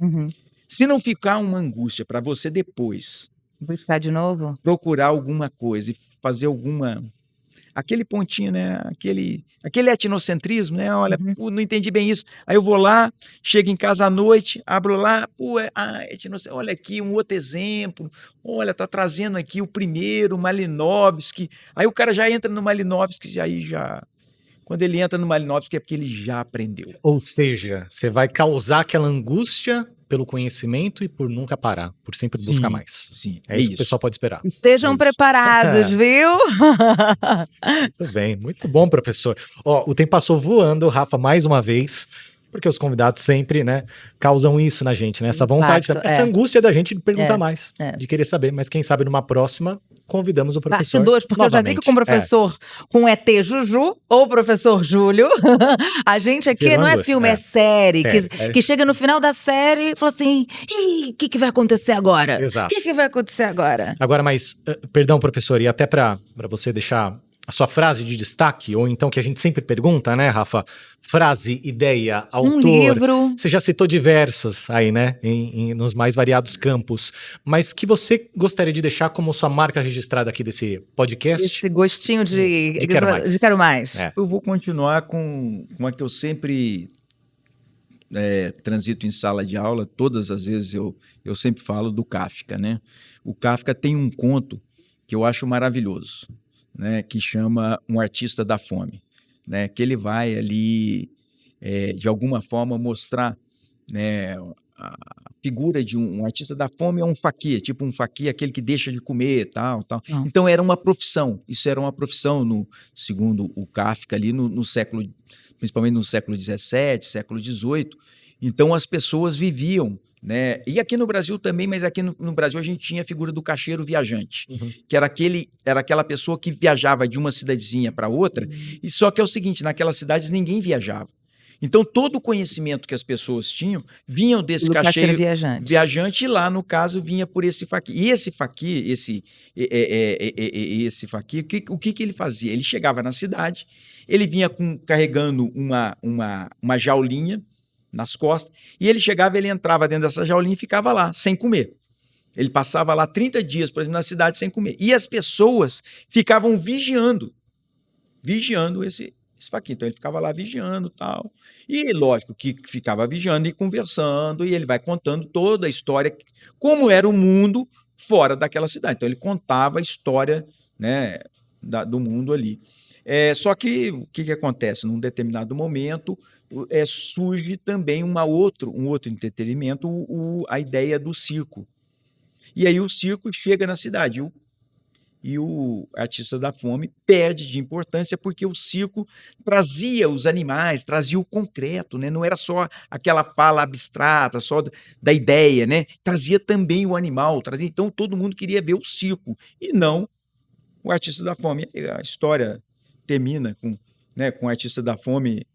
Se não ficar uma angústia para você depois... Buscar de novo? Procurar alguma coisa e fazer aquele pontinho, né? Aquele etnocentrismo, né? Olha, não entendi bem isso. Aí eu vou lá, chego em casa à noite, abro lá, olha aqui um outro exemplo. Olha, tá trazendo aqui o primeiro, Malinowski. Aí o cara já entra no Malinowski, quando ele entra no Malinowski é porque ele já aprendeu. Ou seja, você vai causar aquela angústia pelo conhecimento e por nunca parar, por sempre buscar mais. Sim, é isso que o pessoal pode esperar. Estejam preparados, viu? Muito bem, muito bom, professor. O tempo passou voando, Rafa, mais uma vez, porque os convidados sempre, né, causam isso na gente, né? Essa vontade, essa angústia da gente de perguntar mais, de querer saber, mas quem sabe numa próxima convidamos o professor. Parte 2, porque novamente. Eu já vi que com o professor, com o ET Juju ou o professor Júlio, a gente aqui não é filme, é série. Que chega no final da série e fala assim, o que vai acontecer agora? Exato. O que vai acontecer agora? Agora, mas, perdão, professor, e até para você deixar a sua frase de destaque, ou então que a gente sempre pergunta, né, Rafa? Frase, ideia, autor. Um livro. Você já citou diversas aí, né, nos mais variados campos, mas que você gostaria de deixar como sua marca registrada aqui desse podcast? Esse gostinho de quero mais. De quero mais. Eu vou continuar com uma que eu sempre transito em sala de aula, todas as vezes eu sempre falo do Kafka, né? O Kafka tem um conto que eu acho maravilhoso, né, que chama Um Artista da Fome, né, que ele vai ali, de alguma forma, mostrar, né, a figura de um artista da fome é um faquir, tipo um faquir, aquele que deixa de comer, tal. Então era uma profissão, isso era uma profissão, segundo o Kafka, ali no século, principalmente no século XVII, século XVIII, então as pessoas viviam, né? E aqui no Brasil também, mas aqui no Brasil a gente tinha a figura do caixeiro viajante, que era aquela pessoa que viajava de uma cidadezinha para outra, e só que é o seguinte, naquelas cidades ninguém viajava. Então todo o conhecimento que as pessoas tinham vinham desse caixeiro viajante e lá, no caso, vinha por esse faquir. E esse faquir, o que ele fazia? Ele chegava na cidade, ele vinha carregando uma jaulinha nas costas, e ele chegava, ele entrava dentro dessa jaulinha e ficava lá, sem comer. Ele passava lá 30 dias, por exemplo, na cidade sem comer. E as pessoas ficavam vigiando esse faquir. Então ele ficava lá vigiando e tal. E lógico que ficava vigiando e conversando, e ele vai contando toda a história, como era o mundo fora daquela cidade. Então ele contava a história, né, do mundo ali. Só que o que acontece? Num determinado momento surge também um outro entretenimento, a ideia do circo. E aí o circo chega na cidade. E o Artista da Fome perde de importância porque o circo trazia os animais, trazia o concreto, né? Não era só aquela fala abstrata, só da ideia, né? Trazia também o animal, então todo mundo queria ver o circo, e não o Artista da Fome. A história termina com o Artista da Fome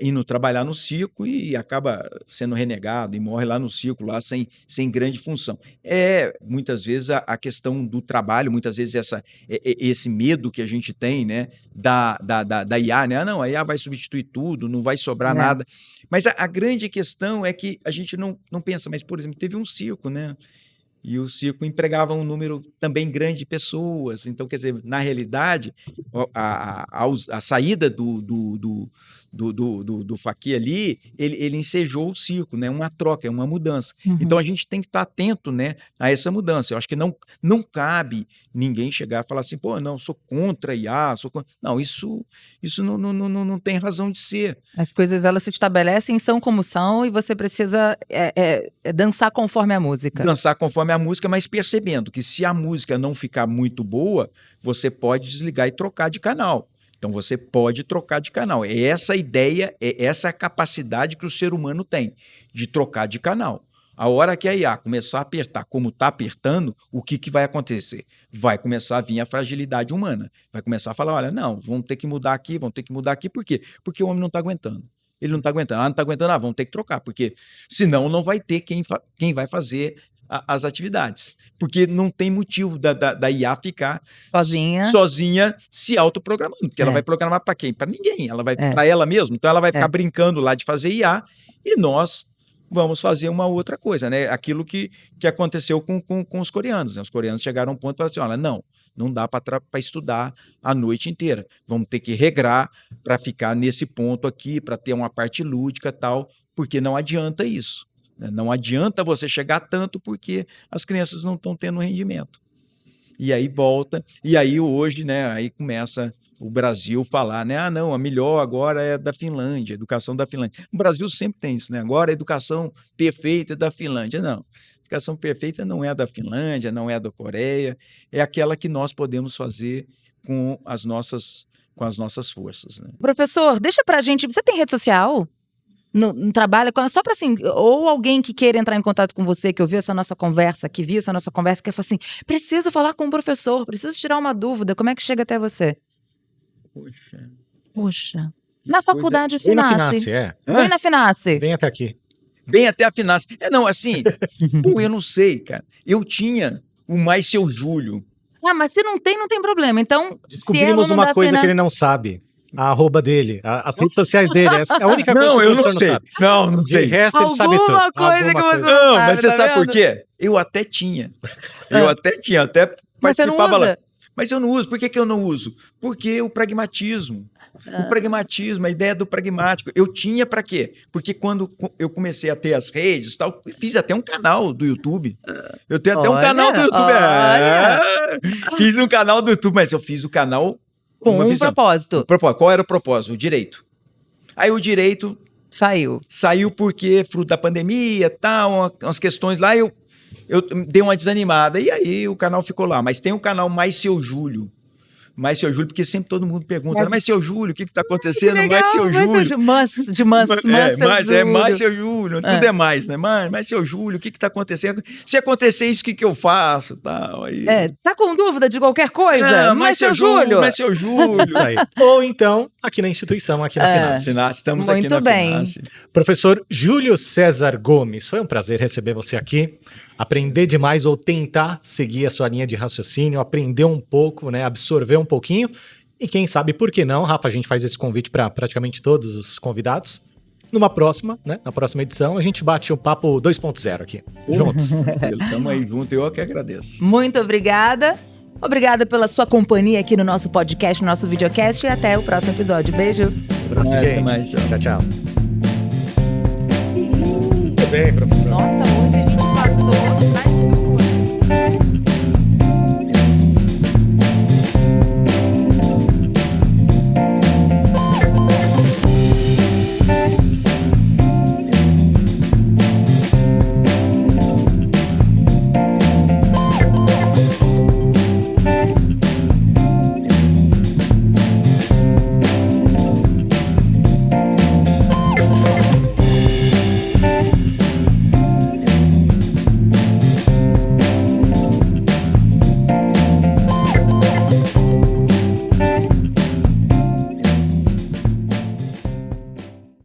indo trabalhar no circo e acaba sendo renegado e morre lá no circo, lá sem grande função. Muitas vezes a questão do trabalho, muitas vezes esse medo que a gente tem, né, da IA, né? Não, a IA vai substituir tudo, não vai sobrar nada. Mas a grande questão é que a gente não pensa, mas, por exemplo, teve um circo, né? E o circo empregava um número também grande de pessoas. Então, quer dizer, na realidade, a saída do Fachin ali, ele ensejou o circo, né? Uma troca, uma mudança. Então, a gente tem que estar atento, né, a essa mudança. Eu acho que não cabe ninguém chegar e falar assim, pô, não, sou contra a IA, Não, isso não tem razão de ser. As coisas, elas se estabelecem, são como são, e você precisa dançar conforme a música. Dançar conforme a música, mas percebendo que se a música não ficar muito boa, você pode desligar e trocar de canal. Então, você pode trocar de canal. É essa a ideia, é essa a capacidade que o ser humano tem, de trocar de canal. A hora que a IA começar a apertar como está apertando, o que vai acontecer? Vai começar a vir a fragilidade humana. Vai começar a falar, olha, não, vamos ter que mudar aqui, Por quê? Porque o homem não está aguentando. Ele não está aguentando. Não está aguentando, vamos ter que trocar, porque senão não vai ter quem vai fazer as atividades, porque não tem motivo da IA ficar sozinha se autoprogramando, porque ela vai programar para quem? Para ninguém, ela vai para ela mesma, então ela vai ficar brincando lá de fazer IA e nós vamos fazer uma outra coisa, né? Aquilo que aconteceu com os coreanos, né? Os coreanos chegaram a um ponto e falaram assim, olha, não dá para estudar a noite inteira, vamos ter que regrar para ficar nesse ponto aqui, para ter uma parte lúdica e tal, porque não adianta isso. Não adianta você chegar tanto porque as crianças não estão tendo rendimento. E aí volta, e aí hoje, né, aí começa o Brasil falar, né, não, a melhor agora é da Finlândia, a educação da Finlândia. O Brasil sempre tem isso, né, agora a educação perfeita é da Finlândia. Não, a educação perfeita não é da Finlândia, não é da Coreia, é aquela que nós podemos fazer com as nossas forças. Né? Professor, deixa pra gente, você tem rede social? Não trabalha só para assim, ou alguém que queira entrar em contato com você, que ouviu essa nossa conversa, que viu essa nossa conversa, que fala assim, preciso falar com o professor, preciso tirar uma dúvida, como é que chega até você? Poxa. Na faculdade Vem na Finace. Finace, Vem na Finace. Vem até aqui. Vem até a Finace. Não, assim, eu não sei, cara. Eu tinha o Mais Seu Júlio. Mas se não tem problema. Então, descobrimos uma coisa que ele não sabe. A arroba dele, as redes sociais dele. É a única coisa que o professor não sabe. Não sei. De resto, ele sabe tudo. Alguma coisa que você não sabe. Não, mas você sabe por quê? Eu até tinha. Até participava lá. Mas eu não uso. Por que eu não uso? Porque o pragmatismo. O pragmatismo, a ideia do pragmático. Eu tinha para quê? Porque quando eu comecei a ter as redes, tal, fiz até um canal do YouTube. Eu tenho até um canal do YouTube. Fiz um canal do YouTube, mas eu fiz o canal com um propósito. Qual era o propósito? O direito. Aí o direito saiu porque, fruto da pandemia, tal, umas questões lá, eu dei uma desanimada. E aí o canal ficou lá. Mas tem o canal Mais Seu Júlio. Mais Seu Júlio, porque sempre todo mundo pergunta, mas Seu Júlio, o que está acontecendo? Mais Seu Júlio. Mais Seu Júlio, tudo é mais, né? Mais Seu Júlio, o que está acontecendo? Se acontecer isso, o que eu faço? Tal, aí... Tá com dúvida de qualquer coisa? Mais Seu Júlio. Mais Seu Júlio. Isso aí. Ou então, aqui na instituição, aqui na Finace. Estamos aqui na Finace. Professor Júlio César Gomes, foi um prazer receber você aqui. Aprender demais ou tentar seguir a sua linha de raciocínio, aprender um pouco, né, absorver um pouquinho. E quem sabe, por que não, Rafa, a gente faz esse convite para praticamente todos os convidados. Numa próxima, né, na próxima edição, a gente bate o papo 2.0 aqui, juntos. Estamos aí juntos, eu que agradeço. Muito obrigada. Obrigada pela sua companhia aqui no nosso podcast, no nosso videocast, e até o próximo episódio. Beijo. Abraço, gente. Tchau, tchau. Muito bem, professor. Nossa, hoje